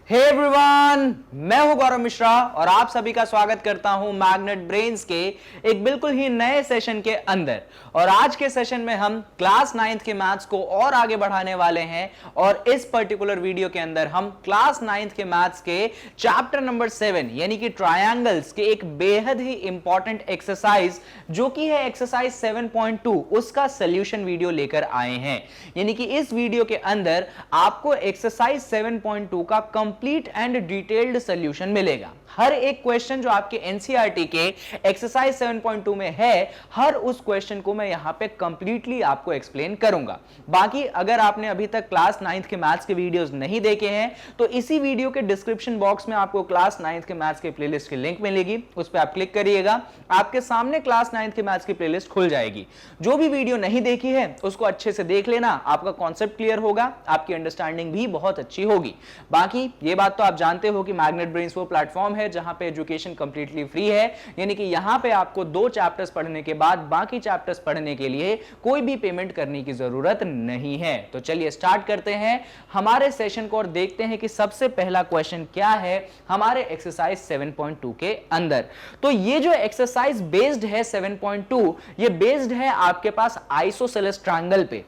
Hey everyone, मैं हूं गौरव मिश्रा और आप सभी का स्वागत करता हूं मैग्नेट ब्रेन्स के एक बिल्कुल ही नए सेशन के अंदर। और आज के सेशन में हम क्लास 9th के मैथ्स को और आगे बढ़ाने वाले हैं और इस पर्टिकुलर वीडियो के अंदर हम क्लास 9th के मैथ्स के चैप्टर नंबर 7 यानी कि ट्रायंगल्स के एक बेहद ही इंपॉर्टेंट एक्सरसाइज जो कि है एक्सरसाइज 7.2 उसका सॉल्यूशन वीडियो लेकर आए हैं। यानी कि इस वीडियो के अंदर आपको एक्सरसाइज 7.2 का कंप्लीट एंड डिटेल्ड सॉल्यूशन मिलेगा। हर एक क्वेश्चन जो आपके एनसीईआरटी के एक्सरसाइज 7.2 में है, हर उस क्वेश्चन को मैं यहां पे कंप्लीटली आपको एक्सप्लेन करूंगा। बाकी अगर आपने अभी तक क्लास 9th के मैथ्स के वीडियोस नहीं देखे हैं तो इसी वीडियो के डिस्क्रिप्शन बॉक्स में आपको क्लास 9th के मैथ्स के प्लेलिस्ट की लिंक मिलेगी, उस पर आप क्लिक करिएगा, आपके सामने क्लास 9th के मैथ्स की प्लेलिस्ट खुल जाएगी। जो भी वीडियो नहीं देखी है उसको अच्छे से देख लेना, आपका कॉन्सेप्ट क्लियर होगा, आपकी अंडरस्टैंडिंग भी बहुत अच्छी होगी। बाकी ये बात तो आप जानते हो कि मैग्नेट ब्रेन्स वो प्लेटफॉर्म है जहां पे एजुकेशन कंप्लीटली फ्री है, यानी कि यहां पे आपको 2 चैप्टर्स पढ़ने के बाद बाकी चैप्टर्स पढ़ने के लिए कोई भी पेमेंट करने की जरूरत नहीं है। तो चलिए स्टार्ट करते हैं हमारे सेशन को और देखते हैं कि सबसे पहला क्वेश्चन क्या है हमारे एक्सरसाइज 7.2 के अंदर। तो ये जो एक्सरसाइज बेस्ड है 7.2, ये बेस्ड है आपके पास आइसोसेलेस ट्रायंगल पे।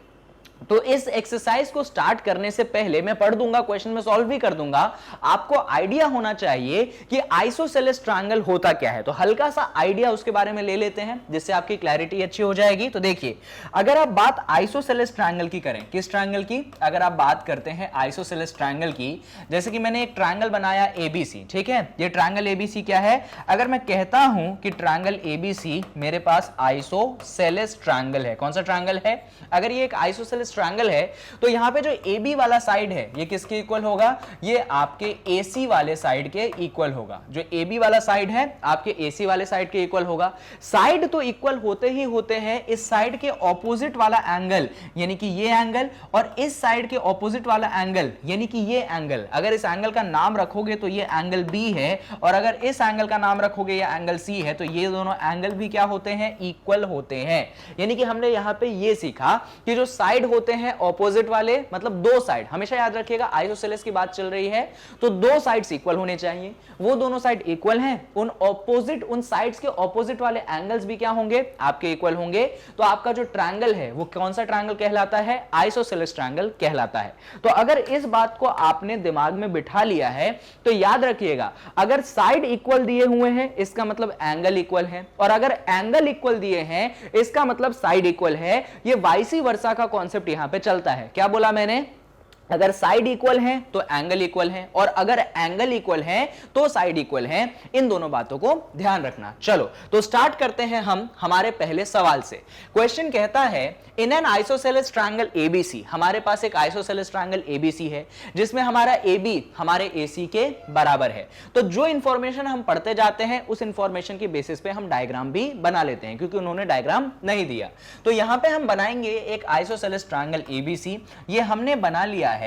तो इस एक्सरसाइज को स्टार्ट करने से पहले मैं पढ़ दूंगा, क्वेश्चन में सॉल्व भी कर दूंगा। आपको आइडिया होना चाहिए कि आइसोसेलेस ट्रायंगल होता क्या है, तो हल्का सा आइडिया उसके बारे में ले लेते हैं जिससे आपकी क्लैरिटी अच्छी हो जाएगी। तो देखिए, अगर आप बात आइसोसेलेस ट्रायंगल की करें, किस ट्रायंगल की, अगर आप बात करते हैं आइसोसेलेस ट्रायंगल की, जैसे कि मैंने एक ट्रायंगल बनाया एबीसी, ठीक है, ये ट्रायंगल एबीसी क्या है, अगर मैं कहता हूं कि ट्रायंगल एबीसी मेरे पास आइसोसेलेस ट्रायंगल है, कौन सा ट्रायंगल है, अगर ये एक आइसोसेलेस ट्रायंगल है तो यहां पे जो AB वाला साइड है ये किसके इक्वल होगा, ये आपके AC वाले साइड के इक्वल होगा। जो AB वाला साइड है आपके AC वाले साइड के इक्वल होगा। साइड तो इक्वल होते ही होते हैं, इस साइड के ऑपोजिट वाला एंगल यानी कि ये एंगल और इस साइड के ऑपोजिट वाला एंगल यानी कि ये एंगल, अगर इस एंगल का नाम रखोगे तो ये एंगल B है और अगर इस एंगल का नाम रखोगे ये एंगल C है, तो ये दोनों एंगल भी क्या होते हैं, इक्वल होते हैं। यानी कि हमने यहां पे ये सीखा कि जो साइड होते हैं ऑपोजिट वाले, मतलब 2 साइड, हमेशा याद रखिएगा आइसोसेलेस की बात चल रही है तो 2 साइड्स इक्वल होने चाहिए, वो दोनों साइड इक्वल हैं, उन ऑपोजिट, उन साइड्स के ऑपोजिट वाले एंगल्स भी क्या होंगे, आपके इक्वल होंगे। तो आपका जो ट्रायंगल है वो कौन सा ट्रायंगल कहलाता है, आइसोसेलेस ट्रायंगल कहलाता है। तो अगर इस बात को आपने दिमाग में बिठा लिया है तो याद रखिएगा, अगर साइड इक्वल दिए हुए हैं इसका मतलब एंगल इक्वल है, और अगर एंगल इक्वल दिए हैं इसका मतलब साइड इक्वल है। ये वाइसी वर्सा का कॉन्सेप्ट यहां पे चलता है। क्या बोला मैंने, अगर साइड इक्वल है तो एंगल इक्वल है और अगर एंगल इक्वल है तो साइड इक्वल है। इन दोनों बातों को ध्यान रखना। चलो तो स्टार्ट करते हैं हम हमारे पहले सवाल से। क्वेश्चन कहता है in an isosceles triangle ABC, हमारे पास एक आइसोसेलेस ट्रायंगल एबीसी है जिसमें हमारा AB हमारे AC के बराबर है। तो जो इंफॉर्मेशन हम पढ़ते जाते हैं उस इंफॉर्मेशन की बेसिस पे हम डायग्राम भी बना लेते हैं, क्योंकि उन्होंने डायग्राम नहीं दिया। तो यहां पे हम बनाएंगे एक आइसोसेलेस ट्रायंगल एबीसी। ये हमने बना लिया है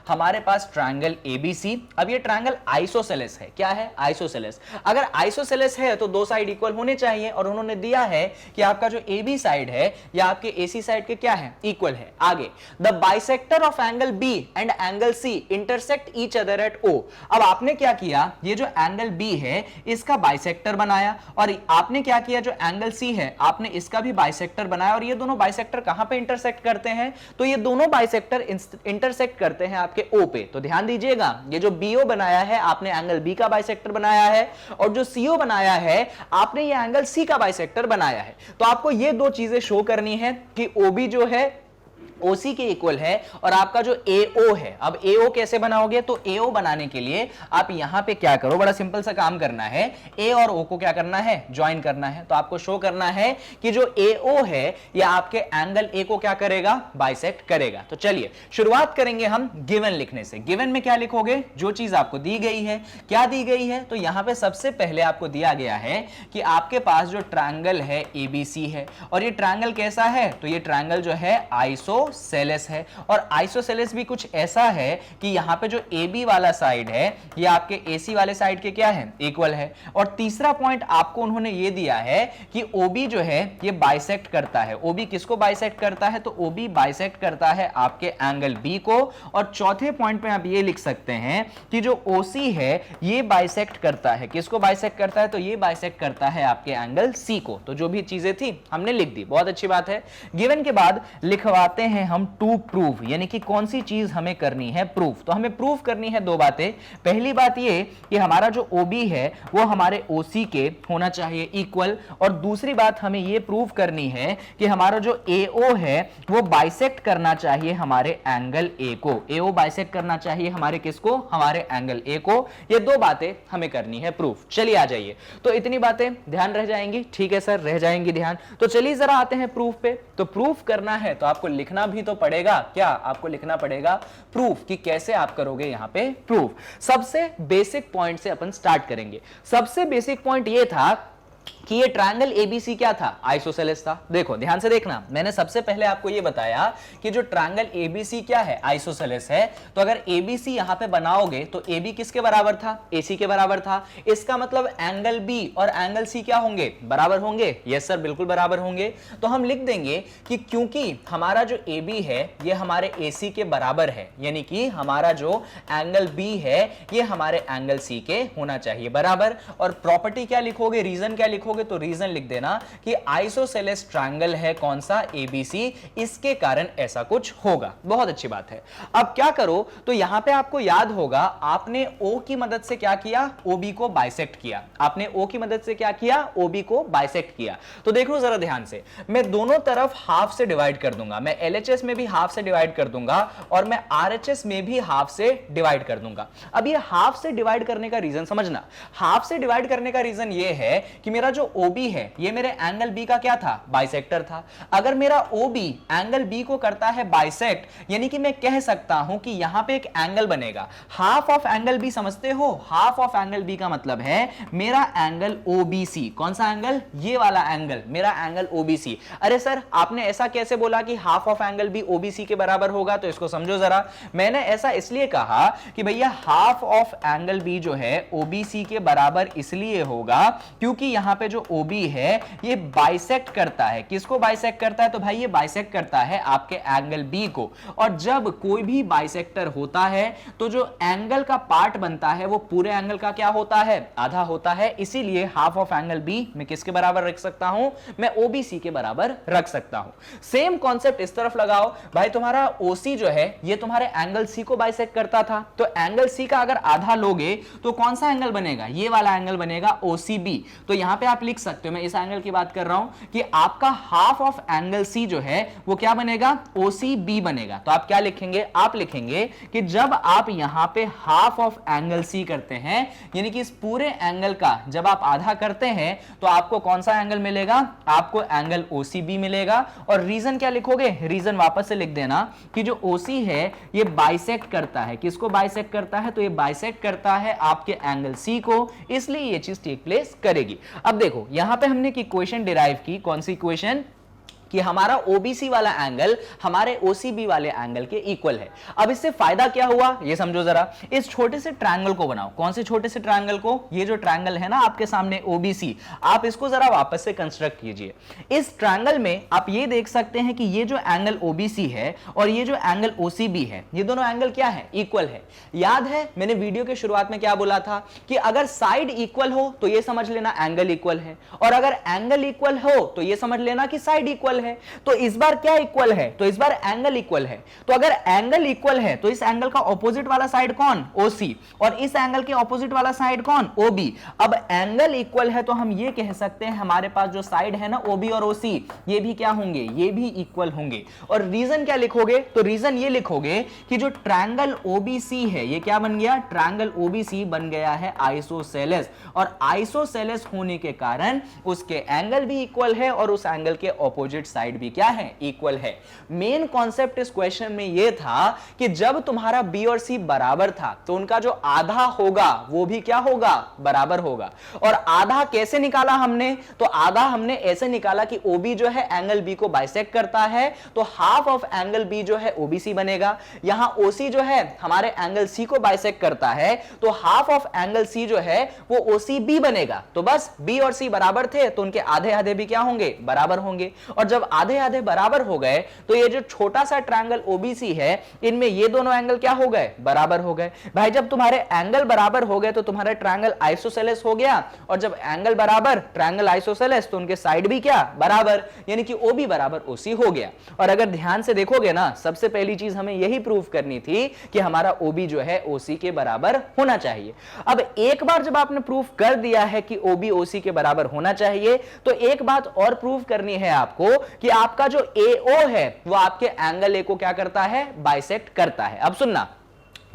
हमारे पास ट्रायंगल ABC। अब ये ट्रायंगल आइसोसेलेस है, क्या है, आइसोसेलेस। अगर आइसोसेलेस है तो 2 साइड इक्वल होने चाहिए और उन्होंने दिया है कि आपका जो AB साइड है या आपके AC साइड के क्या है, इक्वल है। आगे, the bisector of angle B and angle C intersect each other at O। अब आपने क्या किया, ये जो एंगल B है इसका बाइसेक्टर बनाया और आपने क्या किया, जो एंगल C है आपने इसका भी बाइसेक्टर बनाया और ये दोनों बाइसेक्टर कहां पे इंटरसेक्ट करते हैं, तो ये दोनों बाइसेक्टर इंटरसेक्ट करते हैं आपके O पे। तो ध्यान दीजिएगा, ये जो BO बनाया है आपने एंगल B का बाइसेक्टर बनाया है और जो CO बनाया है आपने ये एंगल C का बाइसेक्टर बनाया है। तो आपको ये 2 चीजें शो करनी है कि OB जो है OC के इक्वल है और आपका जो AO है। अब AO कैसे बनाओगे, तो AO बनाने के लिए आप यहां पे क्या करो, बड़ा सिंपल सा काम करना है, A और O को क्या करना है, ज्वाइन करना है। तो आपको शो करना है कि जो AO है ये आपके एंगल A को क्या करेगा, बाइसेक्ट करेगा। तो चलिए शुरुआत करेंगे हम गिवन लिखने से। गिवन में क्या लिखोगे, जो चीज आपको दी गई है, क्या दी गई है, तो यहां पे सबसे पहले आपको दिया गया है कि आपके पास जो ट्रायंगल है ABC है और ये ट्रायंगल कैसा है, तो ये ट्रायंगल जो है आइसो आइसोसेलेस है। और आइसोसेलेस भी कुछ ऐसा है कि यहां पे जो AB वाला साइड है ये आपके AC वाले साइड के क्या है, इक्वल है। और तीसरा पॉइंट आपको उन्होंने ये दिया है कि OB जो है ये बाइसेक्ट करता है। OB किसको बाइसेक्ट करता है, तो OB बाइसेक्ट करता है आपके एंगल B को। और चौथे पॉइंट पे आप ये लिख सकते हैं कि जो OC है ये बाइसेक्ट करता है, किसको बाइसेक्ट करता है, तो ये बाइसेक्ट करता है आपके एंगल C को। तो जो भी चीजें थी हमने लिख दी, बहुत अच्छी बात है। गिवन के बाद लिखवाते हैं हम टू प्रूव, यानी कि कौन सी चीज हमें करनी है, प्रूफ। तो हमें प्रूफ करनी है दो बातें। पहली बात ये कि हमारा जो OB है वो हमारे OC के होना चाहिए इक्वल। और दूसरी बात हमें ये प्रूव करनी है कि हमारा जो AO है वो बाइसेक्ट करना चाहिए हमारे एंगल A को। AO बाइसेक्ट करना चाहिए हमारे किसको, हमारे एंगल A को। ये दो बातें हमें करनी है प्रूफ। चलिए आ जाइए, तो इतनी बातें ध्यान रह जाएंगी, ठीक है सर, रह जाएंगी ध्यान। तो चलिए जरा आते हैं प्रूफ पे। तो प्रूफ करना है तो आपको लिखना भी तो पड़ेगा, क्या आपको लिखना पड़ेगा प्रूफ, कि कैसे आप करोगे यहां पे प्रूफ। सबसे बेसिक पॉइंट से अपन स्टार्ट करेंगे। सबसे बेसिक पॉइंट ये था कि ये ट्रायंगल ABC क्या था, आइसोसेलेस था। देखो ध्यान से देखना, मैंने सबसे पहले आपको ये बताया कि जो ट्रायंगल ABC क्या है, आइसोसेलेस है। तो अगर ABC यहां पे बनाओगे तो AB किसके बराबर था, AC के बराबर था। इसका मतलब एंगल B और एंगल C क्या होंगे, बराबर होंगे। यस सर, बिल्कुल बराबर होंगे। तो हम लिख देंगे कि क्योंकि हमारा जो AB है ये हमारे AC के बराबर है, यानी कि हमारा जो एंगल B है ये हमारे एंगल C के होना चाहिए बराबर। और प्रॉपर्टी क्या लिखोगे, रीजन क्या लिखोगे, तो रीजन लिख देना कि आइसोसेलेस ट्रायंगल है कौन सा, ABC, इसके कारण ऐसा कुछ होगा। बहुत अच्छी बात है। अब क्या करो, तो यहां पे आपको याद होगा आपने O की मदद से क्या किया, OB को बाइसेक्ट किया। आपने O की मदद से क्या किया, OB को बाइसेक्ट किया। तो देखो जरा ध्यान से, मैं दोनों तरफ हाफ से डिवाइड कर दूंगा। मैं LHS में भी हाफ से डिवाइड कर दूंगा और मैं RHS में भी हाफ से डिवाइड कर दूंगा। अब ये हाफ से डिवाइड करने का रीजन समझना। हाफ से डिवाइड करने का रीजन ये है कि मेरा जो OB है ये मेरे एंगल B का क्या था, बाइसेक्टर था। अगर मेरा OB एंगल B को करता है बाइसेक्ट, यानी कि मैं कह सकता हूं कि यहां पे एक एंगल बनेगा, हाफ ऑफ एंगल B, समझते हो। हाफ ऑफ एंगल B का मतलब है मेरा एंगल OBC। कौन सा एंगल, ये वाला एंगल, मेरा एंगल OBC। अरे सर आपने ऐसा कैसे बोला कि half of angle B OBC के बराबर होगा, तो इसको समझो जरा। मैंने ऐसा इसलिए कहा कि भैया हाफ ऑफ एंगल B जो है OBC के बराबर इसलिए होगा क्योंकि यहां पे जो OB है ये बाइसेक्ट करता है, किसको बाइसेक्ट करता है, तो भाई ये बाइसेक्ट करता है आपके एंगल B को। और जब कोई भी बाइसेक्टर होता है तो जो एंगल का पार्ट बनता है वो पूरे एंगल का क्या होता है, आधा होता है। इसीलिए हाफ ऑफ एंगल B मैं किसके बराबर रख सकता हूं, मैं OBC के बराबर रख सकता हूं। सेम कॉन्सेप्ट इस तरफ लगाओ, भाई तुम्हारा OC जो है ये तुम्हारे एंगल C को बाइसेक्ट करता था। तो एंगल C का अगर आधा लोगे तो कौन सा एंगल बनेगा, ये वाला एंगल बनेगा OCB। तो यहां पे आप लिख सकते हो, मैं इस एंगल की बात कर रहा हूं कि आपका हाफ ऑफ एंगल C जो है वो क्या बनेगा, OCB बनेगा। तो आप क्या लिखेंगे, आप लिखेंगे कि जब आप यहां पे हाफ ऑफ एंगल C करते हैं, यानी कि इस पूरे एंगल का जब आप आधा करते हैं तो आपको कौन सा एंगल मिलेगा, आपको एंगल OCB मिलेगा। और रीजन क्या लिखोगे, रीजन वापस से लिख देना कि जो OC है ये बाइसेक्ट करता है, किसको बाइसेक्ट करता है, तो ये बाइसेक्ट करता है आपके एंगल C को, इसलिए ये चीज टेक प्लेस करेगी। अब देखो यहां पे हमने की इक्वेशन डिराइव की, कौन सी इक्वेशन, कि हमारा OBC वाला एंगल हमारे OCB वाले एंगल के इक्वल है। अब इससे फायदा क्या हुआ ये समझो जरा। इस छोटे से ट्रायंगल को बनाओ, कौन से छोटे से ट्रायंगल को, ये जो ट्रायंगल है ना आपके सामने OBC, आप इसको जरा वापस से कंस्ट्रक्ट कीजिए। इस ट्रायंगल में आप ये देख सकते हैं कि ये जो एंगल OBC है और ये जो एंगल OCB है, ये दोनों एंगल क्या है, इक्वल है। याद है मैंने वीडियो के शुरुआत में क्या बोला था कि अगर साइड इक्वल हो तो ये समझ लेना एंगल इक्वल है, और अगर एंगल इक्वल हो तो ये समझ लेना कि साइड इक्वल है। तो इस बार क्या इक्वल है, तो इस बार एंगल इक्वल है। तो अगर एंगल इक्वल है तो इस एंगल का ऑपोजिट वाला साइड कौन, OC, और इस एंगल के ऑपोजिट वाला साइड कौन, OB। अब एंगल इक्वल है तो हम ये कह सकते हैं हमारे पास जो साइड है ना OB और OC, ये भी क्या होंगे, ये भी इक्वल होंगे। और रीजन क्या लिखोगे, तो रीजन ये लिखोगे कि जो ट्रायंगल OBC है ये क्या बन गया, ट्रायंगल OBC बन गया है आइसोसेलेस। और आइसोसेलेस होने के कारण उसके एंगल भी इक्वल है और उस एंगल के ऑपोजिट साइड भी क्या है, इक्वल है। मेन कॉन्सेप्ट इस क्वेश्चन में यह था कि जब तुम्हारा बी और सी बराबर था तो उनका जो आधा होगा वो भी क्या होगा, बराबर होगा। और आधा कैसे निकाला हमने, तो आधा हमने ऐसे निकाला कि ओबी जो है एंगल बी को बाइसेक्ट करता है, तो हाफ ऑफ एंगल बी जो है ओबीसी बनेगा। यहां ओसी जो है हमारे एंगल सी को बाइसेक्ट करता है, तो हाफ ऑफ एंगल सी जो है वो ओसीबी बनेगा। तो बस बी और सी बराबर थे तो उनके आधे आधे भी क्या होंगे, बराबर होंगे। और जब आधे आधे बराबर हो गए तो ये जो छोटा सा ट्रायंगल ओबीसी है, इनमें ये दोनों एंगल क्या हो गए, बराबर हो गए। भाई जब तुम्हारे एंगल बराबर हो गए तो तुम्हारा ट्रायंगल आइसोसेलेस हो गया, और जब एंगल बराबर ट्रायंगल आइसोसेलेस तो उनके साइड भी क्या, बराबर, यानी कि ओबी बराबर ओसी हो गया। और अगर ध्यान से देखोगे ना, सबसे पहली चीज हमें यही प्रूव करनी थी कि हमारा ओबी जो है ओसी के बराबर होना चाहिए। अब एक बार जब आपने प्रूव कर दिया है कि ओबी ओसी के बराबर होना चाहिए, तो एक बात और प्रूव करनी है आपको कि आपका जो एओ है वो आपके एंगल ए को क्या करता है, बाइसेक्ट करता है। अब सुनना,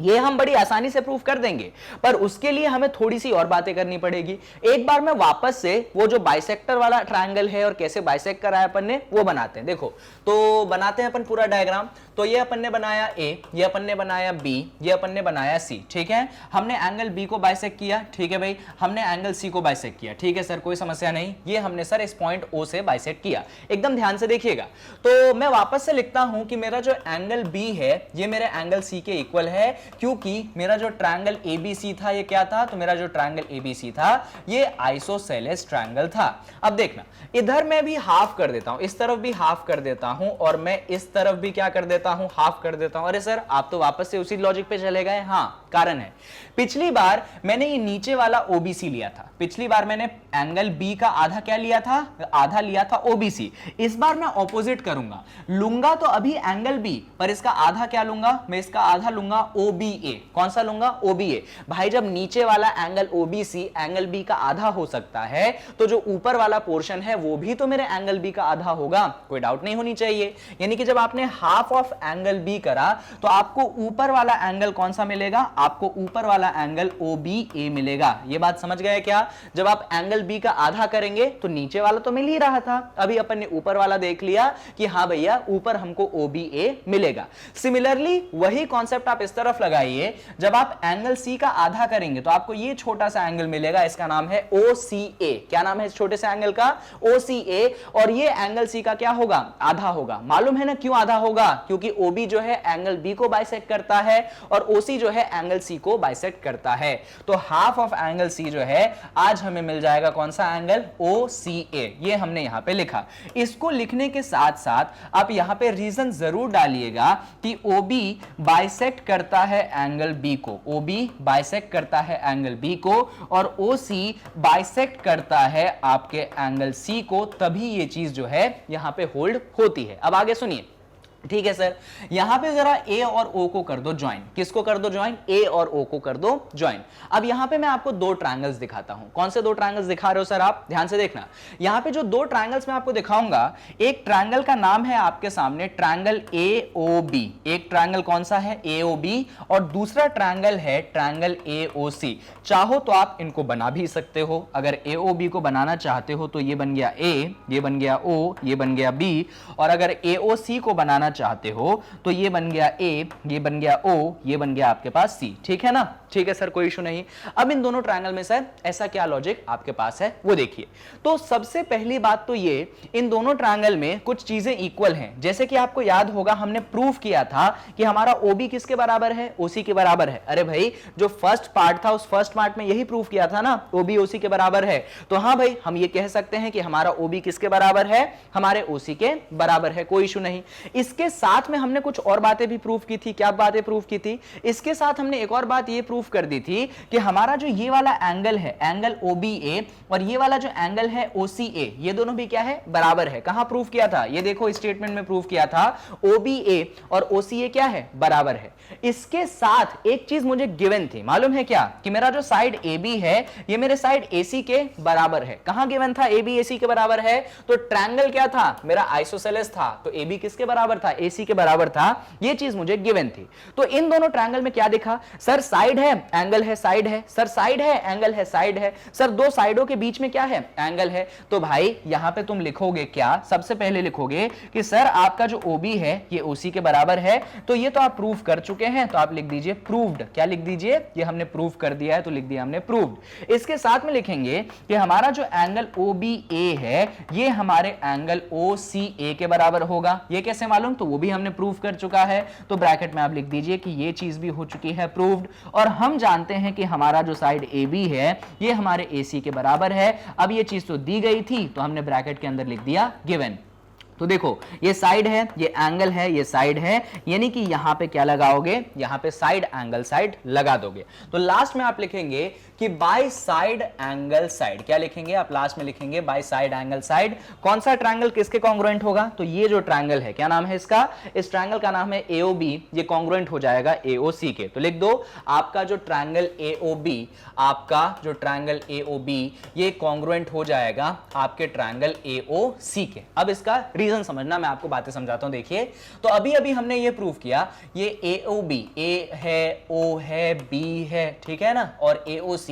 ये हम बड़ी आसानी से प्रूफ कर देंगे, पर उसके लिए हमें थोड़ी सी और बातें करनी पड़ेगी। एक बार मैं वापस से वो जो बाइसेक्टर वाला ट्रायंगल है और कैसे बाइसेक्ट करा है अपन ने वो बनाते हैं। देखो, तो बनाते हैं अपन पूरा डायग्राम। तो ये अपन ने बनाया ए, ये अपन ने बनाया बी, ये अपन ने बनाया सी, ठीक है। हमने एंगल बी को बाइसेक्ट किया, ठीक है भाई। हमने एंगल सी को बाइसेक्ट किया, ठीक है सर, कोई समस्या नहीं। ये हमने सर इस पॉइंट ओ से बाइसेक्ट किया। एकदम ध्यान से देखिएगा। तो मैं वापस से लिखता हूं कि मेरा जो एंगल बी है ये मेरे एंगल सी के इक्वल है, क्योंकि मेरा जो ट्रायंगल एबीसी था ये क्या था, तो मेरा जो ट्रायंगल एबीसी था ये आइसोसेलेस ट्रायंगल था। अब देखना, इधर मैं भी हाफ कर देता हूं, इस तरफ भी हाफ कर देता हूं, और मैं इस तरफ भी क्या कर देता हूं, हाफ कर देता हूं। अरे सर, आप तो वापस से उसी लॉजिक पे चले गए। हाँ, कारण है, पिछली बार मैंने ये नीचे वाला ओबीसी लिया था। पिछली बार मैंने एंगल बी का आधा क्या लिया था, आधा लिया था ओबीसी। इस बार मैं ऑपोजिट करूंगा, लूंगा तो अभी एंगल बी, पर इसका आधा क्या लूंगा, मैं इसका आधा लूंगा ओबीए। कौन सा लूंगा, ओबीए। भाई जब नीचे वाला एंगल ओबीसी एंगल बी का आधा हो सकता है, तो जो ऊपर वाला पोर्शन है वो भी तो मेरे एंगल बी का आधा होगा, कोई डाउट नहीं होनी चाहिए। यानी कि जब आपने हाफ ऑफ एंगल बी करा तो आपको ऊपर वाला एंगल कौन सा मिलेगा, आपको ऊपर वाला एंगल ओबीए मिलेगा। ये बात समझ गए क्या? जब आप एंगल बी का आधा करेंगे तो नीचे वाला तो मिल ही रहा था, अभी अपन ने ऊपर वाला देख लिया कि हाँ भैया ऊपर हमको ओबीए मिलेगा। सिमिलरली वही कॉन्सेप्ट आप इस तरफ लगाइए, जब आप एंगल सी का आधा करेंगे तो आपको ये छोटा सा एंगल मिलेगा, इसका नाम है ओसीए। क्या नाम है इस छोटे से एंगल का, ओसीए। और ये एंगल सी का क्या होगा, आधा होगा। मालूम है ना क्यों आधा होगा, क्योंकि ओबी जो है एंगल बी को बाइसेक्ट करता है और ओसी जो है एंगल सी को बाइसेक्ट करता है। तो हाफ ऑफ एंगल सी जो है आज हमें मिल जाएगा कौन सा एंगल, ओसीए। ये हमने यहां पे लिखा। इसको लिखने के साथ साथ आप यहां पे रीजन जरूर डालिएगा कि ओबी बाइसेक्ट करता है एंगल बी को, ओबी बाइसेक्ट करता है एंगल बी को, और ओसी बाइसेक्ट करता है आपके एंगल सी को, तभी ये चीज जो है यहां पे होल्ड होती है। अब आगे सुनिए, ठीक है सर। यहां पे जरा ए और ओ को कर दो ज्वाइन। किसको कर दो ज्वाइन, ए और ओ को कर दो ज्वाइन। अब यहां पे मैं आपको दो ट्रायंगल्स दिखाता हूं। कौन से दो ट्रायंगल्स दिखा रहे हो सर आप, ध्यान से देखना। यहां पे जो दो ट्रायंगल्स मैं आपको दिखाऊंगा, एक ट्रायंगल का नाम है आपके सामने ट्रायंगल एओबी। एक ट्रायंगल कौन सा है, एओबी, और दूसरा ट्रायंगल है ट्रायंगल एओसी। चाहो तो आप इनको बना भी सकते हो। अगर एओबी को बनाना चाहते हो तो ये बन गया ए, ये बन गया ओ, ये बन गया बी, और अगर एओसी को बनाना चाहते हो तो ये बन गया ए, ये बन गया ओ, ये बन गया आपके पास सी। ठीक है ना, ठीक है सर, कोई इशू नहीं। अब इन दोनों ट्रायंगल में सर ऐसा क्या लॉजिक आपके पास है वो देखिए। तो सबसे पहली बात तो ये, इन दोनों ट्रायंगल में कुछ चीजें इक्वल हैं। जैसे कि आपको याद होगा हमने प्रूफ किया था कि हमारा ओबी किसके बराबर है, ओसी के बराबर है। अरे भाई जो फर्स्ट पार्ट था उस फर्स्ट पार्ट में यही प्रूफ किया था ना, ओबी ओसी के बराबर है। तो हाँ भाई हम ये कह सकते हैं कि हमारा ओबी किसके बराबर है, हमारे ओसी के बराबर है, कोई इशू नहीं। इसके साथ में हमने कुछ और बातें भी प्रूफ की थी। क्या बातें प्रूफ की थी, इसके साथ हमने एक और बात ये प्रूफ कर दी थी कि हमारा जो ये वाला एंगल है एंगल OBA, और ये वाला जो एंगल है OCA, ये दोनों भी क्या है, बराबर है। कहां प्रूफ किया था, ये देखो स्टेटमेंट में प्रूफ किया था, OBA और OCA क्या है, बराबर है। इसके साथ एक चीज मुझे गिवन थी, मालूम है क्या, कि मेरा जो साइड AB है ये मेरे साइड AC के बराबर है। कहां गिवन था, AB AC के बराबर है, तो ट्रायंगल क्या था, मेरा आइसोसेलेस था, तो AB किसके बराबर था, AC के बराबर था। ये चीज मुझे गिवन थी। तो इन दोनों ट्रायंगल में क्या दिखा, सर साइड है है, एंगल है, साइड है, सर साइड है, एंगल है, साइड है, सर दो साइडों के बीच में क्या है, एंगल है। तो भाई यहां पे तुम लिखोगे क्या, सबसे पहले लिखोगे कि सर आपका जो OB है ये OC के बराबर है। तो ये तो आप प्रूव कर चुके हैं, तो आप लिख दीजिए प्रूव्ड। क्या लिख दीजिए, ये हमने प्रूव कर दिया है, तो लिख दिया हमने प्रूव्ड। इसके साथ में लिखेंगे कि हमारा जो एंगल OBA है ये हमारे एंगल OCA के बराबर होगा। ये कैसे मालूम, तो वो भी हमने प्रूव कर चुका है। तो ब्रैकेट में आप लिख दीजिए कि ये चीज भी हो चुकी है प्रूव्ड। और हम जानते हैं कि हमारा जो साइड AB है ये हमारे AC के बराबर है। अब ये चीज तो दी गई थी, तो हमने ब्रैकेट के अंदर लिख दिया गिवन। तो देखो ये साइड है, ये एंगल है, ये साइड है, यानी कि यहां पे क्या लगाओगे, यहां पे साइड एंगल साइड लगा दोगे। तो लास्ट में आप लिखेंगे कि बाय साइड एंगल साइड। क्या लिखेंगे आप, लास्ट में लिखेंगे बाय साइड एंगल साइड। कौन सा ट्रायंगल किसके कॉन्ग्रुएंट होगा, तो ये जो ट्रायंगल है, क्या नाम है इसका, इस ट्रायंगल का नाम है AOB, ये कॉन्ग्रुएंट हो जाएगा AOC के। तो लिख दो आपका जो ट्रायंगल AOB, आपका जो ट्रायंगल AOB ये कॉन्ग्रुएंट हो जाएगा आपके ट्रायंगल AOC के। अब इसका रीजन समझना, मैं आपको बातें समझाता हूं। देखिए तो अभी अभी हमने ये प्रूव किया, ये AOB A है, O है, B है, ठीक है ना, और AOC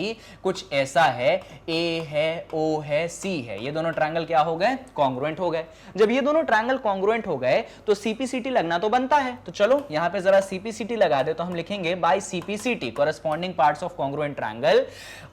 कुछ ऐसा है, A है, O है, C है। ये दोनों ट्रायंगल क्या हो गए, कॉन्ग्रुएंट हो गए। जब ये दोनों ट्रायंगल कॉन्ग्रुएंट हो गए तो CPCT लगना तो बनता है। तो चलो यहां पे जरा CPCT लगा दे। तो हम लिखेंगे by CPCT corresponding parts of congruent triangle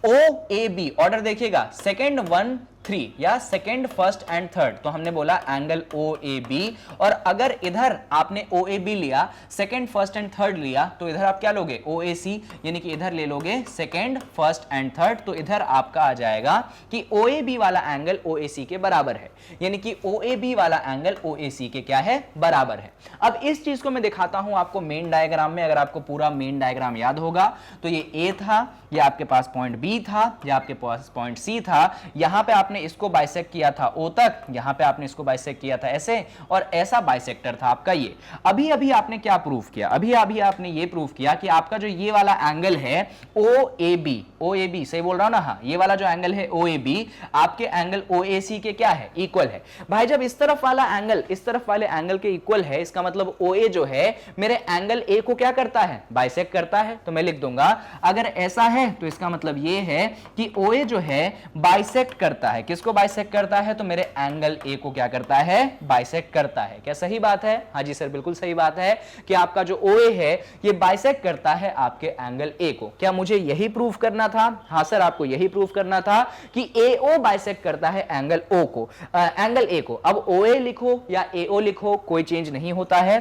OAB। Order देखिएगा, सेकंड 1 3 या सेकंड फर्स्ट एंड थर्ड। तो हमने बोला एंगल OAB, और अगर इधर आपने OAB लिया, सेकंड फर्स्ट एंड थर्ड लिया, तो इधर आप क्या लोगे, OAC, यानी कि इधर ले लोगे सेकंड फर्स्ट एंड थर्ड। तो इधर आपका आ जाएगा कि OAB वाला एंगल OAC के बराबर है, यानी कि OAB वाला एंगल OAC के क्या है, बराबर है। अब इस चीज को मैं दिखाता हूं आपको मेन डायग्राम में। अगर आपको पूरा मेन डायग्राम याद होगा तो ये A था, ये आपके पास पॉइंट B था, ये आपके पास पॉइंट C था। यहां पे आपने इसको बाइसेक्ट किया था O तक, यहां पे आपने इसको बाइसेक्ट किया था ऐसे, और ऐसा बाइसेक्टर था आपका ये। अभी अभी आपने क्या प्रूव किया, अभी अभी आपने ये प्रूव किया कि आपका जो ये वाला एंगल है OAB सही बोल रहा हूं ना, हाँ, ये वाला जो एंगल है OAB आपके एंगल OAC के क्या है, इक्वल है। भाई जब इस तरफ वाला एंगल इस तरफ वाले एंगल के इक्वल है, इसका मतलब OA जो है मेरे एंगल A को क्या करता है, बाइसेक्ट करता है। तो मैं लिख दूंगा अगर ऐसा है तो इसका मतलब ये है कि OA जो है बाइसेक्ट करता है, किसको बाइसेक्ट करता है, तो मेरे एंगल A को क्या करता है, बाइसेक्ट करता है। क्या सही बात है, हाँ जी सर बिल्कुल सही बात है कि आपका जो OA है ये बाइसेक्ट करता है आपके एंगल A को। क्या मुझे यही प्रूफ करना था, हाँ सर आपको यही प्रूफ करना था कि AO बाइसेक्ट करता है एंगल O को, एंगल A को। अब OA लिखो या AO लिखो कोई चेंज नहीं होता है।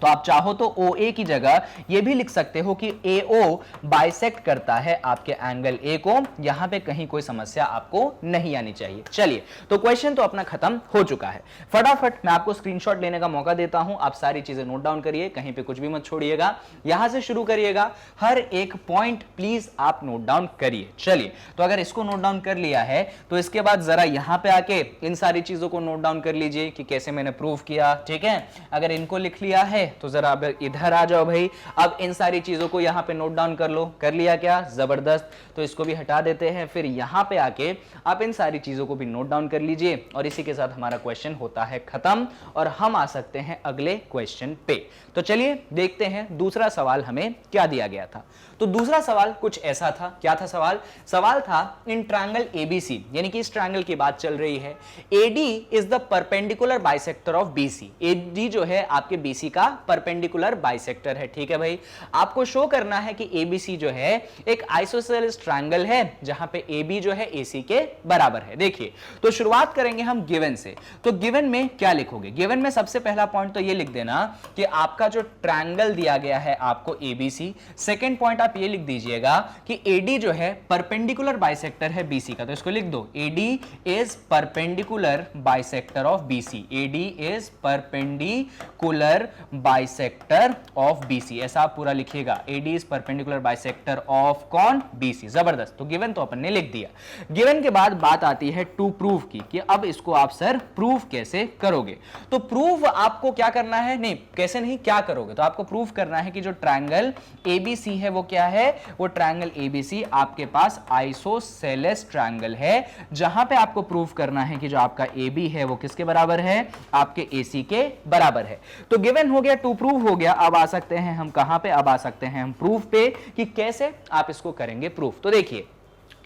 तो आप चाहो तो OA की जगह ये भी लिख सकते हो कि AO बाइसेक्ट करता है आपके एंगल A को। यहां पे कहीं कोई समस्या आपको नहीं आनी चाहिए। चलिए तो क्वेश्चन तो अपना खत्म हो चुका है। फटाफट मैं आपको स्क्रीनशॉट लेने का मौका देता हूं, आप सारी चीजें नोट डाउन करिए, कहीं पे कुछ भी मत छोड़िएगा, यहां से शुरू करिएगा, हर एक पॉइंट प्लीज आप नोट डाउन करिए। चलिए तो अगर इसको नोट डाउन कर लिया है तो इसके बाद जरा यहां पे आके इन सारी चीजों को नोट डाउन कर लीजिए कि कैसे मैंने प्रूव किया, ठीक है। अगर इनको लिख लिया है तो जरा अब इधर आ जाओ भाई, अब इन सारी चीजों को यहां पे नोट डाउन कर लो। कर लिया क्या, जबरदस्त। तो इसको भी हटा देते हैं, फिर यहां पे आके आप इन सारी चीजों को भी नोट डाउन कर लीजिए, और इसी के साथ हमारा क्वेश्चन होता है खत्म और हम आ सकते हैं अगले क्वेश्चन पे। तो चलिए देखते हैं दूसरा सवाल हमें क्या दिया गया था। तो दूसरा सवाल कुछ ऐसा था, क्या था सवाल, सवाल था इन ट्रायंगल ABC, यानी कि इस ट्रायंगल की बात चल रही है, AD is the perpendicular bisector of BC। AD जो है आपके BC का परपेंडिकुलर बाइसेक्टर है, ठीक है भाई। आपको शो करना है कि ABC जो है एक आइसोसेलेस ट्रायंगल है जहां पे AB जो है AC के बराबर है। देखिए तो शुरुआत करेंगे हम गिवन से। तो गिवन में क्या लिखोगे, गिवन में सबसे पहला पॉइंट तो ये लिख देना कि आपका जो ट्रायंगल दिया गया है आपको ABC। सेकंड पॉइंट आप ये लिख दीजिएगा कि AD जो है परपेंडिकुलर बाइसेक्टर है BC का, तो इसको लिख दो AD is perpendicular bisector of BC। AD is perpendicular bisector of BC, ऐसा आप पूरा लिखिएगा, AD is perpendicular bisector of कौन, BC। जबरदस्त। तो गिवन तो अपन ने लिख दिया। गिवन के बाद बात आती है टू प्रूव की, कि अब इसको आप सर प्रूव कैसे करोगे। तो प्रूव आपको क्या करना है, नहीं कैसे नहीं, क्या करोगे, तो आपको प्रूव करना है कि जो ट्रायंगल ABC है वो क्या है, वो ट्रायंगल ABC आपके पास आइसोसेलेस ट्रायंगल है, जहां पे आपको प्रूव करना है कि जो आपका AB है वो किसके बराबर है, आपके AC के बराबर है। तो गिवन हो गया टू प्रूव हो गया, अब आ सकते हैं हम कहां पे, अब आ सकते हैं हम प्रूफ पे कि कैसे आप इसको करेंगे प्रूफ। तो देखिए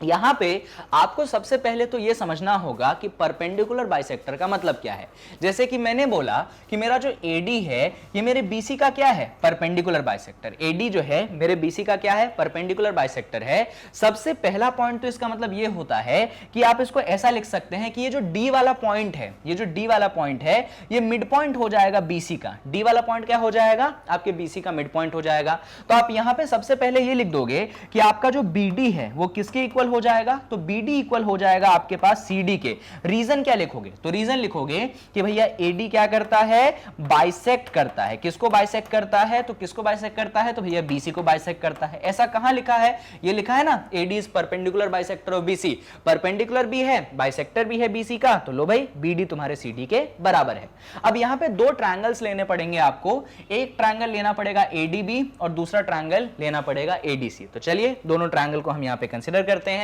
यहां पे आपको सबसे पहले तो यह समझना होगा कि परपेंडिकुलर बाइसेक्टर का मतलब क्या है। जैसे कि मैंने बोला कि मेरा जो AD है ये मेरे BC का क्या है, परपेंडिकुलर बाइसेक्टर। AD जो है मेरे BC का क्या है, परपेंडिकुलर बाइसेक्टर है। सबसे पहला पॉइंट तो इसका मतलब यह होता है कि आप इसको ऐसा लिख सकते हैं कि ये जो D वाला पॉइंट है, ये जो D वाला पॉइंट है ये मिड पॉइंट हो जाएगा BC का। D वाला पॉइंट क्या हो जाएगा, आपके BC का मिड पॉइंट हो जाएगा। तो आप यहां पे सबसे पहले ये लिख दोगे कि आपका जो BD है वो किसके इक्वल हो जाएगा, तो BD इक्वल हो जाएगा आपके पास CD के। रीजन क्या लिखोगे, तो रीजन लिखोगे कि भैया AD क्या करता है, बाइसेक्ट करता है। किसको बाइसेक्ट करता है, तो किसको बाइसेक्ट करता है, तो भैया BC को बाइसेक्ट करता है। ऐसा कहां लिखा है, ये लिखा है ना, AD is perpendicular bisector of BC। Perpendicular भी है, बाइसेक्टर भी है BC का, तो लो भाई BD तुम्हारे CD के बराबर है। अब यहां पे दो ट्रायंगल्स लेने पड़ेंगे आपको, एक ट्रायंगल लेना पड़ेगा ADB और दूसरा ट्रायंगल लेना पड़ेगा ADC। तो चलिए दोनों ट्रायंगल को हम यहां पे कंसीडर करते हैं।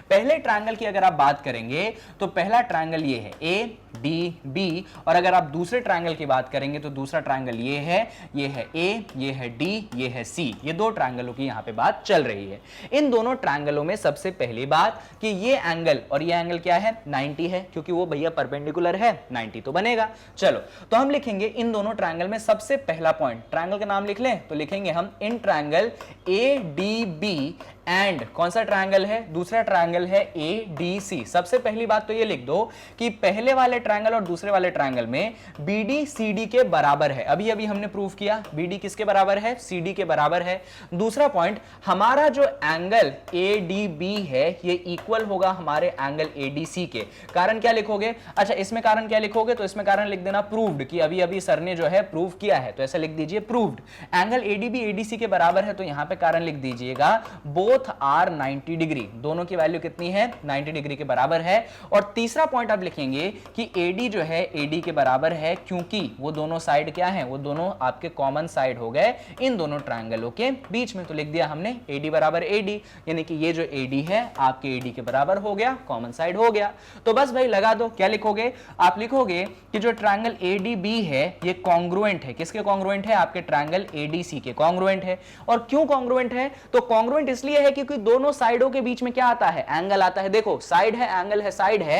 पहले ट्रायंगल की अगर आप बात करेंगे तो पहला ट्रायंगल ये है ADB, और अगर आप दूसरे ट्रायंगल की बात करेंगे तो दूसरा ट्रायंगल ये है A, ये है D, ये है C। ये दो ट्रायंगलों की यहां पे बात चल रही है। इन दोनों ट्रायंगलों में सबसे पहली बात कि ये एंगल और ये एंगल क्या है, 90 है, क्योंकि वो भैया परपेंडिकुलर है, 90 तो बनेगा। चलो तो हम लिखेंगे इन दोनों ट्रायंगल में सबसे पहला पॉइंट, ट्रायंगल का नाम लिख लें, तो लिखेंगे हम इन ट्रायंगल ADB एंड कौन सा ट्रायंगल है, दूसरा ट्रायंगल है ADC। सबसे पहली बात तो ये लिख दो कि पहले वाले ट्रायंगल और दूसरे वाले ट्रायंगल में BD CD के बराबर है। अभी अभी हमने प्रूव किया BD किसके बराबर है, CD के बराबर है। दूसरा पॉइंट, हमारा जो एंगल ADB है ये इक्वल होगा हमारे एंगल ADC के। कारण क्या लिखोगे, अच्छा इसमें कारण क्या लिखोगे, तो इसमें कारण लिख देना प्रूव्ड, कि अभी अभी सर ने जो है प्रूव किया है, तो ऐसा लिख दीजिए प्रूव्ड। एंगल ADB ADC के बराबर है, तो यहां पे कारण लिख दीजिएगा बोथ आर 90 डिग्री, दोनों की वैल्यू कितनी है, 90 डिग्री के बराबर है। और तीसरा पॉइंट आप लिखेंगे कि AD जो है AD के बराबर है, क्योंकि वो दोनों साइड क्या है, वो दोनों आपके कॉमन साइड हो गए इन दोनों ट्रायंगलों के बीच में। तो लिख दिया हमने AD बराबर AD, यानी कि ये जो AD है आपके AD के बराबर हो गया, कॉमन साइड हो गया। तो बस भाई लगा दो, क्या लिखोगे, आप लिखोगे कि जो ट्रायंगल ADB है ये कॉन्ग्रुएंट है, किसके कॉन्ग्रुएंट है, आपके ट्रायंगल ADC के कॉन्ग्रुएंट है। और क्यों कॉन्ग्रुएंट है, तो कॉन्ग्रुएंट इसलिए है क्योंकि दोनों साइडों के बीच में क्या आता है, एंगल आता है। देखो साइड है, एंगल है, साइड है,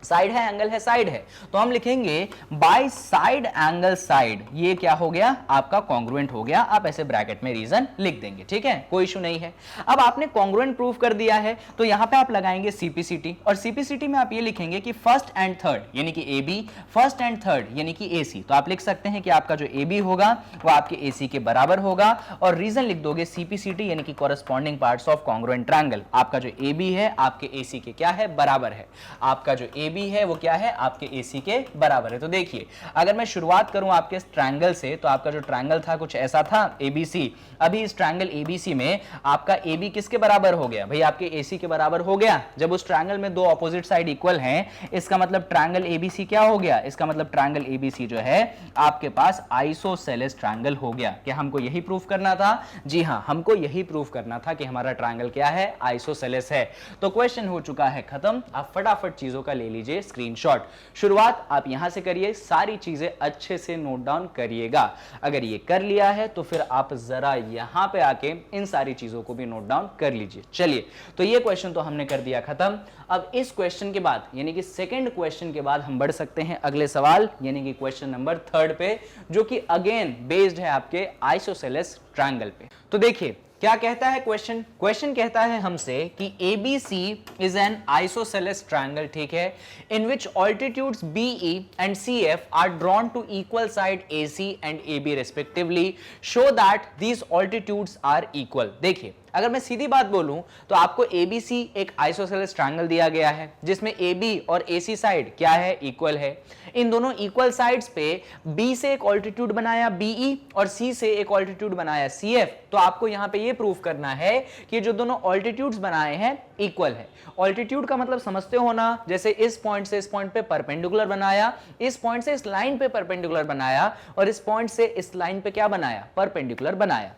साइड है, एंगल है, साइड है, तो हम लिखेंगे बाय साइड एंगल साइड, ये क्या हो गया, आपका कॉन्ग्रुएंट हो गया। आप ऐसे ब्रैकेट में रीजन लिख देंगे, ठीक है, कोई इशू नहीं है। अब आपने कॉन्ग्रुएंट प्रूव कर दिया है, तो यहां पे आप लगाएंगे CPCT, और CPCT में आप ये लिखेंगे कि फर्स्ट एंड थर्ड यानी कि AB, फर्स्ट एंड थर्ड यानी कि AC। तो आप लिख सकते हैं कि आपका जो AB होगा वो आपके AC के बराबर होगा, और रीजन लिख दोगे CPCT यानी कि corresponding parts of congruent triangle. आपका जो AB है आपके AC के क्या है, बराबर है। आपका जो AB है वो क्या है, आपके AC के बराबर है। तो देखिए अगर मैं शुरुआत करूं आपके इस ट्रायंगल से, तो आपका जो ट्रायंगल था कुछ ऐसा था ABC। अभी इस ट्रायंगल ABC में आपका AB किसके बराबर हो गया, भाई आपके AC के बराबर हो गया। जब उस ट्रायंगल में दो ऑपोजिट साइड इक्वल हैं, इसका मतलब ट्रायंगल ABC क्या हो गया, इसका मतलब ट्रायंगल ABC जो है आपके पास आइसोसेलेस ट्रायंगल हो गया। क्या हमको यही प्रूफ करना था, जी हां, हमको यही प्रूफ करना था कि हमारा ट्रायंगल क्या है, आइसोसेलेस है। तो क्वेश्चन हो चुका है खत्म। आप फटाफट चीजों का ले लीजिए स्क्रीनशॉट। शुरुआत आप यहां से करिए, सारी चीजें अच्छे से नोट डाउन करिएगा। अगर ये कर लिया है तो फिर आप जरा यहां पे आके इन सारी चीजों को भी नोट डाउन कर लीजिए। चलिए तो ये क्वेश्चन तो हमने कर दिया खत्म। अब इस क्वेश्चन के बाद यानी कि सेकंड क्वेश्चन के बाद हम बढ़ सकते हैं अगले सवाल यानी कि क्वेश्चन नंबर 3 पे, जो कि अगेन बेस्ड है आपके आइसोसेलेस ट्रायंगल पे। तो देखिए क्या कहता है क्वेश्चन, क्वेश्चन कहता है हमसे कि ABC is an isosceles triangle, ठीक है, in which altitudes BE and CF are drawn to equal side AC and AB respectively, show that these altitudes are equal. देखिए अगर मैं सीधी बात बोलूं तो आपको ABC एक आइसोसेलेस ट्रायंगल दिया गया है जिसमें AB और AC साइड क्या है, इक्वल है। इन दोनों इक्वल साइड्स पे B से एक ऑल्टीट्यूड बनाया BE और C से एक ऑल्टीट्यूड बनाया CF। तो आपको यहां पे ये प्रूफ करना है कि जो दोनों ऑल्टीट्यूड्स बनाए हैं इक्वल है। ऑल्टीट्यूड का मतलब समझते हो ना, जैसे इस पॉइंट से इस पॉइंट पे परपेंडिकुलर बनाया, इस पॉइंट से इस लाइन पे परपेंडिकुलर बनाया, और इस पॉइंट से इस लाइन पे क्या बनाया, परपेंडिकुलर बनाया।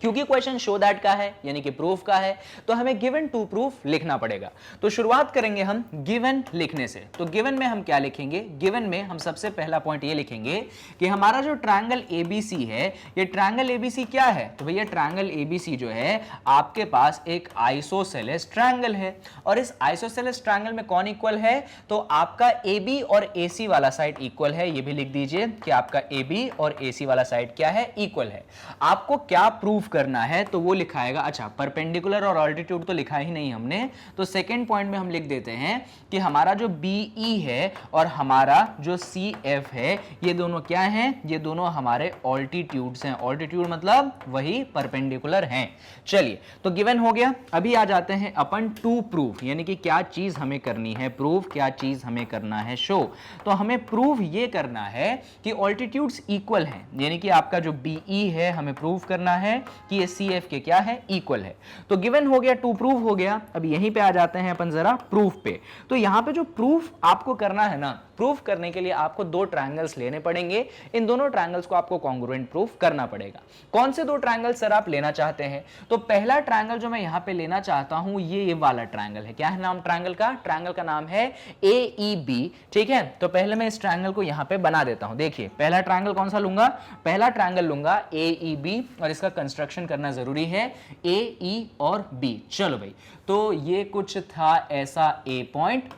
क्योंकि क्वेश्चन शो दैट का है यानी कि प्रूफ का है, तो हमें गिवन टू प्रूफ लिखना पड़ेगा। तो शुरुआत करेंगे हम गिवन लिखने से। तो गिवन में हम क्या लिखेंगे? गिवन में हम सबसे पहला पॉइंट ये लिखेंगे कि हमारा जो ट्रायंगल एबीसी है, ये ट्रायंगल एबीसी क्या है? तो भैया ट्रायंगल एबीसी जो है आपके पास एक आइसोसेलेस ट्रायंगल है, और इस आइसोसेलेस ट्रायंगल में कौन इक्वल है? तो आपका AB और AC वाला साइड इक्वल है। ये भी लिख दीजिए कि आपका AB और AC वाला साइड क्या है? इक्वल है। आपको क्या प्रूफ करना है तो वो लिखाएगा। अच्छा, परपेंडिकुलर और ऑल्टीट्यूड तो लिखा ही नहीं हमने, तो सेकंड पॉइंट में हम लिख देते हैं कि हमारा जो BE है और हमारा जो CF है, ये दोनों क्या हैं? ये दोनों हमारे ऑल्टीट्यूड्स हैं। ऑल्टीट्यूड मतलब वही परपेंडिकुलर हैं। चलिए, तो गिवन हो गया। अभी आ जाते हैं अपन टू प्रूफ, यानी कि क्या चीज हमें करनी है प्रूफ, क्या चीज हमें करना है शो। तो हमें प्रूफ ये करना है कि ऑल्टीट्यूड्स इक्वल हैं, यानी कि आपका जो BE है हमें प्रूफ करना है कि ये CF के क्या है? इक्वल है। तो गिवन हो गया, टू प्रूफ हो गया। अब यहीं पे आ जाते हैं अपन जरा प्रूफ पे। तो यहां पे जो प्रूफ आपको करना है ना, प्रूफ करने के लिए आपको दो ट्रायंगल्स लेने पड़ेंगे। इन दोनों ट्रायंगल्स को आपको कॉन्ग्रुएंट प्रूफ करना पड़ेगा। कौन से दो ट्रायंगल सर आप लेना चाहते हैं? तो पहला ट्रायंगल जो मैं यहां पे लेना चाहता हूं, ये वाला ट्रायंगल है। क्या है नाम ट्रायंगल का? ट्रायंगल का नाम है AEB। ठीक है, तो पहले मैं इस ट्रायंगल को यहां पे बना देता हूं। देखिए, पहला ट्रायंगल कौन सा लूंगा? पहला ट्रायंगल लूंगा AEB, और इसका कंस्ट्रक्शन करना जरूरी है AE और B। चलो भाई, तो ये कुछ था ऐसा A पॉइंट,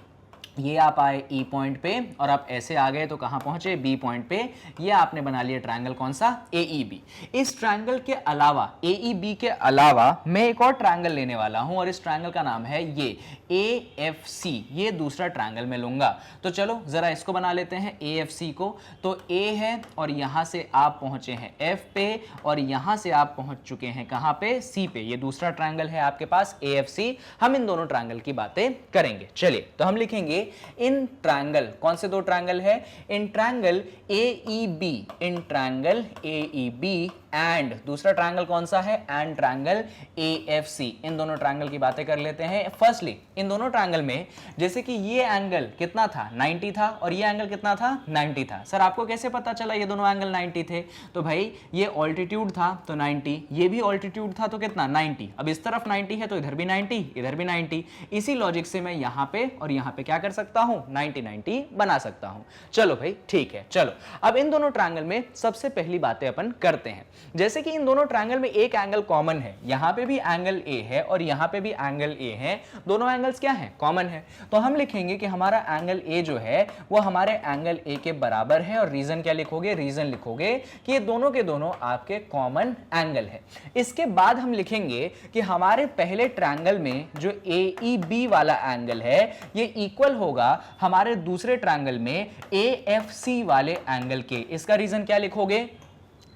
ये आप आए E पॉइंट पे और आप ऐसे आ गए तो कहां पहुंचे? B पॉइंट पे। ये आपने बना लिया ट्रायंगल कौन सा? AEB। इस ट्रायंगल के अलावा, AEB के अलावा मैं एक और ट्रायंगल लेने वाला हूं, और इस ट्रायंगल का नाम है ये AFC। ये दूसरा ट्रायंगल मैं लूंगा। तो चलो जरा इसको बना लेते हैं AFC को। तो A है और यहां से आप पहुंचे हैं F पे, और यहां से आप पहुंच चुके हैं कहां पे? C पे। ये दूसरा ट्रायंगल है आपके पास AFC। हम इन दोनों ट्रायंगल की बातें करेंगे। चलिए, तो हम लिखेंगे इन ट्रायंगल, कौन से दो ट्रायंगल है? In triangle AEB, in triangle AEB and दूसरा ट्रायंगल कौन सा है? And triangle AFC। इन दोनों ट्रायंगल की बातें कर लेते हैं। फर्स्टली, इन दोनों ट्रायंगल में जैसे कि ये एंगल कितना था? 90 था, और ये एंगल कितना था? 90 था। सर आपको कैसे पता चला ये दोनों एंगल 90 थे? तो भाई ये ऑल्टीट्यूड था तो 90, ये भी ऑल्टीट्यूड था तो कितना? 90। अब इस तरफ 90 है तो इधर भी 90, इधर भी 90। इसी लॉजिक से मैं यहां पे और यहां पे क्या कर सकता हूं? 90 90 बना सकता हूं। चलो भाई ठीक है। चलो, अब इन दोनों ट्रायंगल में सबसे पहली बातें अपन करते हैं। जैसे कि इन दोनों ट्रायंगल में एक एंगल कॉमन है, यहां पे भी एंगल A है और यहां पे भी एंगल A है। दोनों एंगल्स क्या हैं? कॉमन है। तो हम लिखेंगे कि हमारा एंगल A जो है वो हमारे एंगल A के बराबर है, और रीजन क्या लिखोगे? रीजन लिखोगे कि ये दोनों के दोनों आपके कॉमन एंगल है। इसके बाद हम लिखेंगे कि हमारे पहले ट्रायंगल में जो AEB वाला एंगल है ये इक्वल होगा हमारे दूसरे ट्रायंगल में AFC वाले एंगल के। इसका रीजन क्या लिखोगे?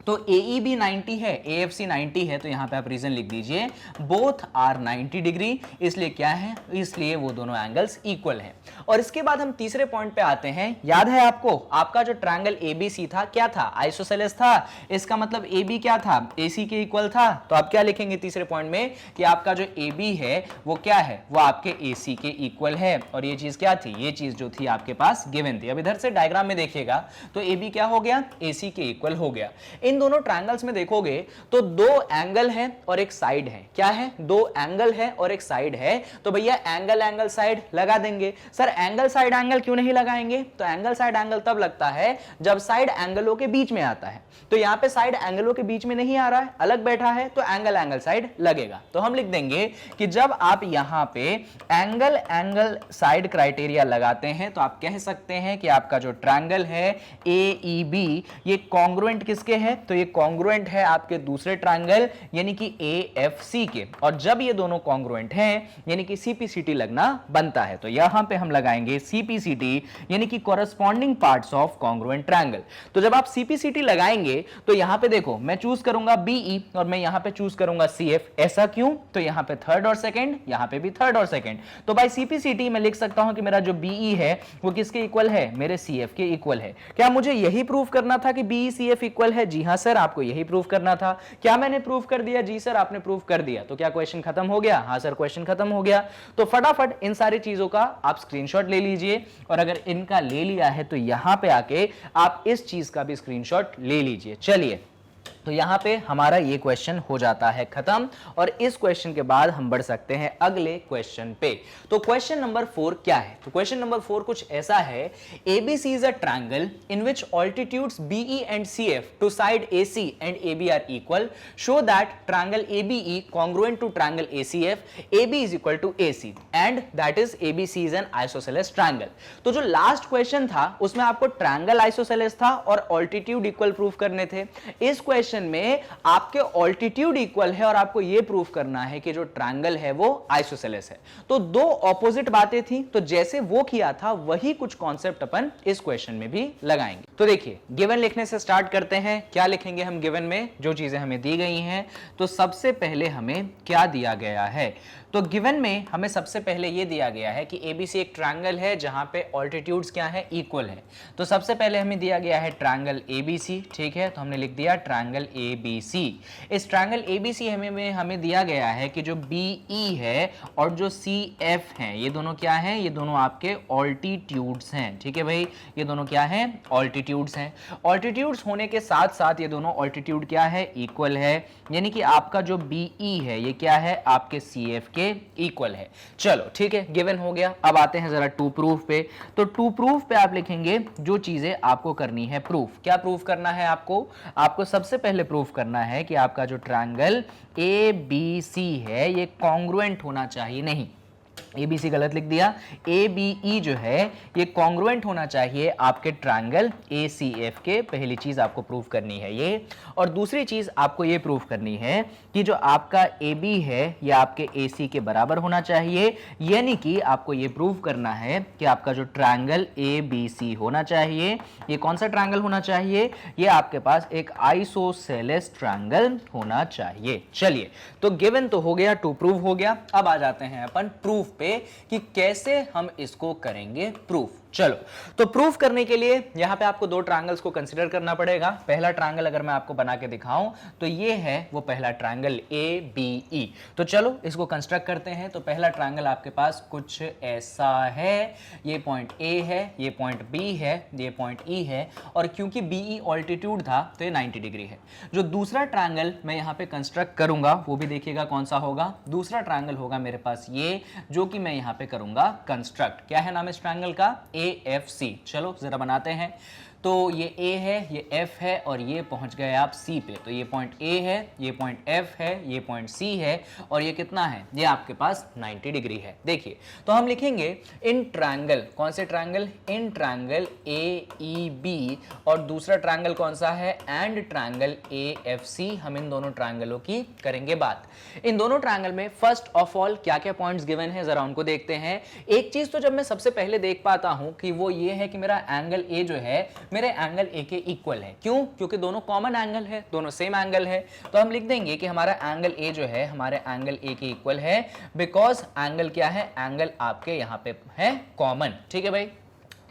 तो AEB 90 है, AFC 90 है, तो यहां पे आप रीजन लिख दीजिए बोथ आर 90 डिग्री। इसलिए क्या है? इसलिए वो दोनों एंगल्स इक्वल हैं। और इसके बाद हम तीसरे पॉइंट पे आते हैं। याद है आपको, आपका जो ट्रायंगल ABC था क्या था? आइसोसेलेस था। इसका मतलब AB क्या था? AC के इक्वल था। तो आप क्या लिखेंगे तीसरे पॉइंट में? कि आपका जो AB है वो क्या है? वो आपके AC के इक्वल है। और ये चीज क्या थी? ये चीज जो थी आपके पास गिवन थी। अब इधर से डायग्राम में देखिएगा तो AB क्या हो गया? AC के इक्वल हो गया। इन दोनों ट्रायंगल्स में देखोगे तो दो एंगल है और एक साइड है। क्या है? दो एंगल है और एक साइड है। तो भैया एंगल एंगल साइड लगा देंगे। सर एंगल साइड एंगल क्यों नहीं लगाएंगे? तो एंगल साइड एंगल तब लगता है जब साइड एंगलों के बीच में आता है। तो यहां पे साइड एंगलों के बीच में नहीं आ रहा है, अलग बैठा है, तो एंगल एंगल साइड लगेगा। तो हम लिख देंगे कि जब आप यहां पे एंगल एंगल साइड क्राइटेरिया लगाते हैं तो आप कह सकते हैं कि आपका जो ट्रायंगल है AEB ये कॉन्ग्रुएंट किसके है? तो ये कॉन्ग्रुएंट है आपके दूसरे ट्रायंगल यानी कि AFC के। और जब ये दोनों कॉन्ग्रुएंट हैं यानी कि CPCT लगना बनता है। तो यहां पे हम लगाएंगे CPCT यानी कि corresponding parts of congruent triangle. तो जब आप CPCT लगाएंगे तो यहां पे देखो मैं चूज करूंगा BE और मैं यहां पे चूज करूंगा CF। ऐसा क्यों? तो यहां पे थर्ड और सेकंड, यहां पे भी थर्ड और सेकंड। तो बाय CPCT मैं लिख सकता हूं कि मेरा जो BE है वो किसके इक्वल है? मेरे CF के इक्वल है। क्या मुझे यही प्रूव करना था कि BE CF इक्वल है? जी हां सर, आपको यही प्रूव करना था। क्या मैंने प्रूव कर दिया? जी सर, आपने प्रूव कर दिया। तो क्या क्वेश्चन खत्म हो गया? हां सर, क्वेश्चन खत्म हो गया। तो फटाफट इन सारी चीजों का आप स्क्रीनशॉट ले लीजिए, और अगर इनका ले लिया है तो यहां पे आके आप इस चीज का भी स्क्रीनशॉट ले लीजिए। चलिए, तो यहां पे हमारा ये क्वेश्चन हो जाता है खत्म और इस क्वेश्चन के बाद हम बढ़ सकते हैं अगले क्वेश्चन पे। तो क्वेश्चन नंबर 4 क्या है? तो क्वेश्चन नंबर 4 कुछ ऐसा है, ABC is a triangle in which altitudes BE and CF to side AC and AB are equal. Show that triangle ABE congruent to triangle ACF, AB is equal to AC and that is ABC is an isosceles triangle. तो जो last question था उसमें आपको triangle isosceles था और altitude equal proof करने थे। इस क्वेश्चन में आपके ऑल्टीट्यूड इक्वल है और आपको यह प्रूफ करना है कि जो ट्रायंगल है वो आइसोसेलेस है। तो दो ऑपोजिट बातें थी, तो जैसे वो किया था वही कुछ कॉन्सेप्ट अपन इस क्वेश्चन में भी लगाएंगे। तो देखिए, गिवन लिखने से स्टार्ट करते हैं। क्या लिखेंगे हम गिवन में? जो चीजें हमें दी गई हैं, तो सबसे पहले हमें क्या दिया गया है? तो गिवन में हमें सबसे पहले यह दिया गया है कि एबीसी एक ट्रायंगल है जहां पे ऑल्टीट्यूड्स क्या है? इक्वल है। तो सबसे पहले हमें दिया गया है ट्रायंगल एबीसी, ठीक है, तो हमने लिख दिया ट्रायंगल एबीसी। इस ट्रायंगल एबीसी हमें दिया गया है कि जो बीई है और जो सीएफ है, ये दोनों क्या है? ये दोनों आपके ऑल्टीट्यूड्स हैं, ठीक है भाई, ये दोनों क्या है? ऑल्टीट्यूड्स हैं। ऑल्टीट्यूड्स होने के साथ साथ ये दोनों ऑल्टीट्यूड क्या है? इक्वल है, यानी कि आपका जो बीई है ये क्या है? आपके सीएफ के इक्वल है। चलो ठीक है, गिवन हो गया। अब आते हैं जरा टू प्रूफ पे। तो टू प्रूफ पे आप लिखेंगे जो चीजें आपको करनी है प्रूफ। क्या प्रूफ करना है आपको सबसे पहले प्रूफ करना है कि आपका जो ट्रायंगल ए बी सी है ये कॉन्ग्रुएंट होना चाहिए। नहीं, ABC गलत लिख दिया, ABE जो है ये कॉन्ग्रुएंट होना चाहिए आपके ट्रायंगल ACF के। पहली चीज आपको प्रूफ करनी है ये। और दूसरी चीज आपको ये प्रूफ करनी है कि जो आपका AB है ये आपके AC के बराबर होना चाहिए, यानी कि आपको ये प्रूफ करना है कि आपका जो ट्रायंगल ABC होना चाहिए, ये कौन सा ट्रायंगल होना चाहिए? ये आपके पास एक आइसोसेलेस ट्रायंगल होना चाहिए। चलिए, तो गिवन तो हो गया, टू प्रूफ हो गया। अब आ जाते हैं अपन प्रूफ पे कि कैसे हम इसको करेंगे प्रूफ। चलो, तो प्रूफ करने के लिए यहां पे आपको दो ट्रायंगल्स को कंसीडर करना पड़ेगा। पहला ट्रायंगल अगर मैं आपको बना के दिखाऊं तो ये है वो पहला ट्रायंगल ABE। तो चलो इसको कंस्ट्रक्ट करते हैं। तो पहला ट्रायंगल आपके पास कुछ ऐसा है, ये पॉइंट A है, ये पॉइंट B है, ये पॉइंट E है, और क्योंकि BE ऑल्टीट्यूड था तो ये 90 डिग्री है। जो दूसरा ट्रायंगल मैं यहां पे कंस्ट्रक्ट करूंगा वो भी देखिएगा कौन सा होगा। दूसरा ट्रायंगल होगा मेरे पास ये, जो कि मैं यहां पे करूंगा कंस्ट्रक्ट। क्या है नाम इस ट्रायंगल का? AFC। चलो जरा बनाते हैं। तो ये A है, ये F है और ये पहुंच गए आप C पे। तो ये पॉइंट A है, ये पॉइंट F है, ये पॉइंट C है और ये कितना है? ये आपके पास 90 डिग्री है। देखिए, तो हम लिखेंगे इन ट्रायंगल, कौन से ट्रायंगल? इन ट्रायंगल AEB, और दूसरा ट्रायंगल कौन सा है? And triangle AFC। हम इन दोनों ट्रायंगलों की करेंगे बात। इन दोनों ट्रायंगल में फर्स्ट ऑफ ऑल क्या क्या पॉइंट्स गिवन है जरा उनको देखते हैं। एक चीज तो जब मैं सबसे पहले देख पाता हूं कि वो ये है कि मेरा एंगल A जो है मेरे एंगल A के इक्वल है। क्यों? क्योंकि दोनों कॉमन एंगल है, दोनों सेम एंगल है। तो हम लिख देंगे कि हमारा एंगल A जो है हमारे एंगल A के इक्वल है, बिकॉज एंगल क्या है? एंगल आपके यहां पे है कॉमन। ठीक है भाई,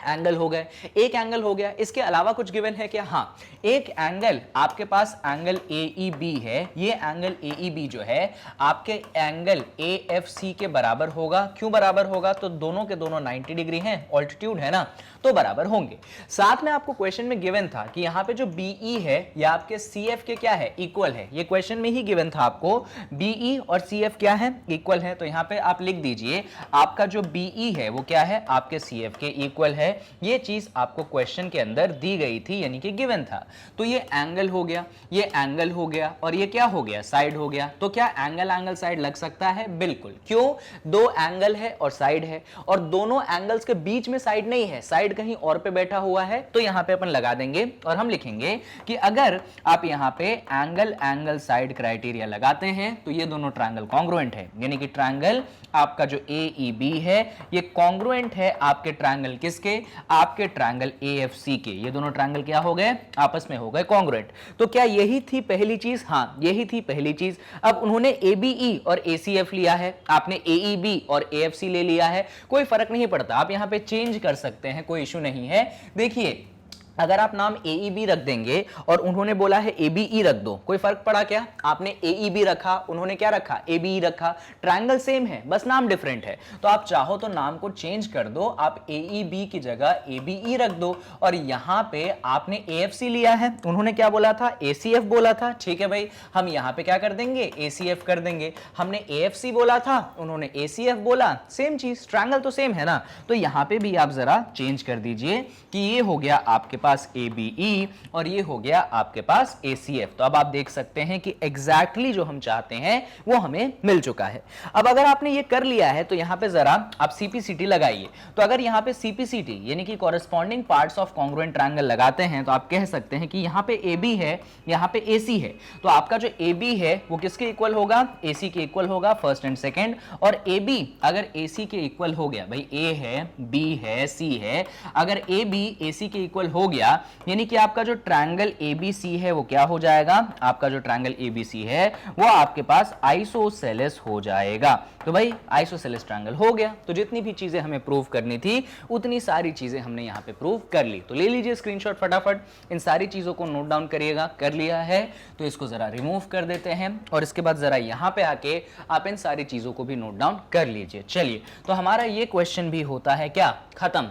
एंगल हो गए, एक एंगल हो गया। इसके अलावा कुछ गिवन है क्या? हाँ, एक एंगल आपके पास एंगल AEB है। ये एंगल AEB जो है आपके एंगल AFC के बराबर होगा। क्यों बराबर होगा? तो दोनों के दोनों 90 डिग्री हैं, ऑल्टीट्यूड है ना, तो बराबर होंगे। साथ में आपको क्वेश्चन में गिवन था कि यहाँ पे जो BE है या आपके CF के क्या है? इक्वल है। ये क्वेश्चन में ही गिवन था आपको, BE और CF क्या है? इक्वल है। तो यहाँ पे आप लिख दीजिए आपका जो BE है वो क्या है? आपके CF के इक्वल है। ये चीज आपको क्वेश्चन के अंदर दी गई थी, यानी कि गिवन था। तो ये एंगल हो गया, ये एंगल हो गया और ये क्या हो गया? साइड हो गया। तो क्या एंगल एंगल साइड लग सकता है? बिल्कुल। क्यों? दो एंगल है और साइड है, और दोनों एंगल्स के बीच में साइड नहीं है, साइड कहीं और पे बैठा हुआ है। तो यहां पे अपन लगा देंगे और हम लिखेंगे कि अगर आप यहां पे एंगल एंगल साइड क्राइटेरिया लगाते हैं तो ये दोनों ट्रायंगल कॉन्ग्रुएंट है, यानी कि ट्रायंगल आपका जो AEB है ये कॉन्ग्रुएंट है आपके ट्रायंगल किसके? आपके ट्रायंगल AFC के। ये दोनों ट्रायंगल क्या हो गए? आपस में हो गए कॉन्ग्रुएंट। तो क्या यही थी पहली चीज? हाँ, यही थी पहली चीज। अब उन्होंने ABE और ACF लिया है, आपने AEB और AFC ले लिया है, कोई फर्क नहीं पड़ता, आप यहां पे चेंज कर सकते हैं, कोई इशू नहीं है। देखिए, अगर आप नाम AEB रख देंगे और उन्होंने बोला है ABE रख दो, कोई फर्क पड़ा क्या? आपने AEB रखा, उन्होंने क्या रखा? ABE रखा, ट्रायंगल सेम है, बस नाम डिफरेंट है। तो आप चाहो तो नाम को चेंज कर दो, आप AEB की जगह ABE रख दो। और यहां पे आपने AFC लिया है, उन्होंने क्या बोला था? ACF बोला था। ठीक है भाई, हम यहां पे क्या कर देंगे? ACF कर देंगे। हमने AFC बोला था, उन्होंने ACF बोला, सेम चीज, ट्रायंगल तो सेम है ना। तो यहां पे भी आप जरा चेंज कर दीजिए कि ये हो गया आपके पास ABE और ये हो गया आपके पास ACF। तो अब आप देख सकते हैं कि एग्जैक्टली जो हम चाहते हैं वो हमें मिल चुका है। अब अगर आपने ये कर लिया है तो यहां पे जरा आप CPCT लगाइए। तो अगर यहां पे CPCT यानी कि corresponding parts of congruent triangle लगाते हैं तो आप कह सकते हैं कि यहां पे AB है, यहां पे AC है। तो आपका जो AB है वो किसके इक्वल होगा? AC के इक्वल होगा, फर्स्ट एंड सेकंड। और AB अगर AC के इक्वल हो गया, भाई A है, B है, C है, अगर AB AC के इक्वल हो गया यानी कि आपका जो ट्रायंगल ABC है वो क्या हो जाएगा? आपका जो ट्रायंगल ABC है वो आपके पास आइसोसेलेस हो जाएगा। तो भाई आइसोसेलेस ट्रायंगल हो गया। तो जितनी भी चीजें हमें प्रूव करनी थी उतनी सारी चीजें हमने यहां पे प्रूव कर ली। तो ले लीजिए स्क्रीनशॉट फटाफट, इन सारी चीजों को नोट डाउन करिएगा। कर लिया है तो इसको जरा रिमूव कर देते हैं और इसके बाद जरा यहां पे आके आप इन सारी चीजों को भी नोट डाउन कर लीजिए। चलिए, तो हमारा ये क्वेश्चन भी होता है क्या? खत्म।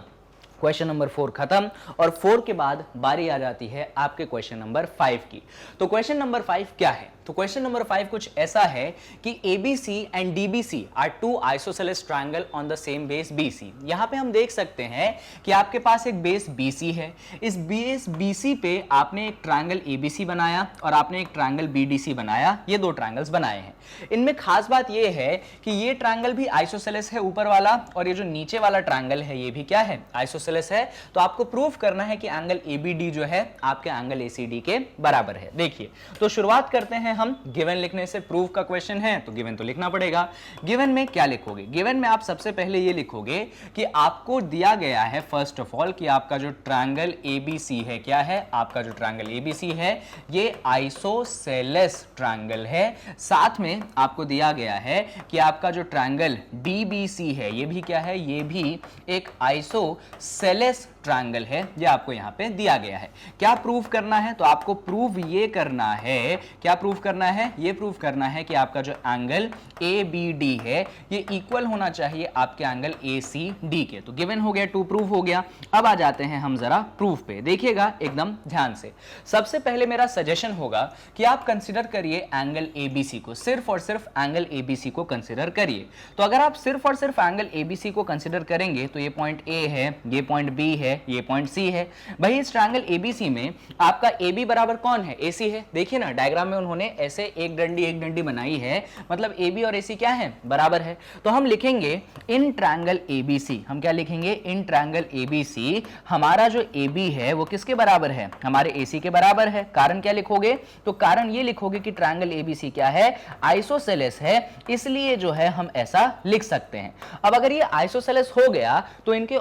क्वेश्चन नंबर 4 खत्म और 4 के बाद बारी आ जाती है आपके क्वेश्चन नंबर 5 की। तो क्वेश्चन नंबर 5 क्या है? तो क्वेश्चन नंबर 5 कुछ ऐसा है कि ABC and DBC are two isosceles triangle on the same base BC। यहां पे हम देख सकते हैं कि आपके पास एक बेस BC है, इस बेस BC पे आपने एक ट्रायंगल ABC बनाया और आपने एक ट्रायंगल BDC बनाया, ये दो ट्रायंगल्स बनाए हैं। इनमें खास बात ये है कि ये ट्रायंगल भी आइसोसेलेस है ऊपर वाला, और ये जो नीचे वाला ट्रायंगल है ये भी क्या है? आइसोसेलेस है। तो आपको प्रूफ करना है कि एंगल ABD जो है आपके एंगल ACD के बराबर है। देखिए, तो शुरुआत करते हैं हम गिवन लिखने से। प्रूफ का क्वेश्चन है तो गिवन तो लिखना पड़ेगा। गिवन में क्या लिखोगे? गिवन में आप सबसे पहले ये लिखोगे कि आपको दिया गया है फर्स्ट ऑफ ऑल कि आपका जो ट्रायंगल ABC है क्या है? आपका जो ट्रायंगल ABC है ये आइसोसेलेस ट्रायंगल है। साथ में आपको दिया गया है कि आपका जो ट्रायंगल DBC है ये भी क्या है? ये भी एक आइसोसेलेस ट्रायंगल है, ये आपको यहां पे दिया गया है। क्या प्रूफ करना है? तो आपको प्रूफ ये करना है, क्या प्रूफ करना है? ये प्रूफ करना है कि आपका जो एंगल ABD है ये इक्वल होना चाहिए आपके एंगल ACD के। तो गिवन हो गया, 2 प्रूफ हो गया। अब आ जाते हैं हम जरा प्रूफ पे, देखिएगा एकदम ध्यान से। सबसे पहले मेरा सजेशन होगा कि आप कंसीडर करिए एंगल ABC को, सिर्फ और सिर्फ एंगल ABC को कंसीडर करिए। तो अगर आप सिर्फ और सिर्फ एंगल ABC को कंसीडर करेंगे तो ये पॉइंट A है, ये पॉइंट B है, ये पॉइंट C है। भाई इस ट्रायंगल ABC में आपका AB बराबर कौन है? AC है। देखिए ना डायग्राम में उन्होंने ऐसे एक डंडी बनाई है, मतलब AB और AC क्या है? बराबर है। तो हम लिखेंगे इन ट्रायंगल ABC, हम क्या लिखेंगे? इन ट्रायंगल ABC हमारा जो AB है वो किसके बराबर है? हमारे AC के बराबर है। कारण क्या लिखोगे? तो कारण ये लिखोगे कि ट्रायंगल ABC क्या है? आइसोसेलेस है, इसलिए जो है हम ऐसा लिख सकते हैं। अब अगर ये आइसोसेलेस हो गया तो इनके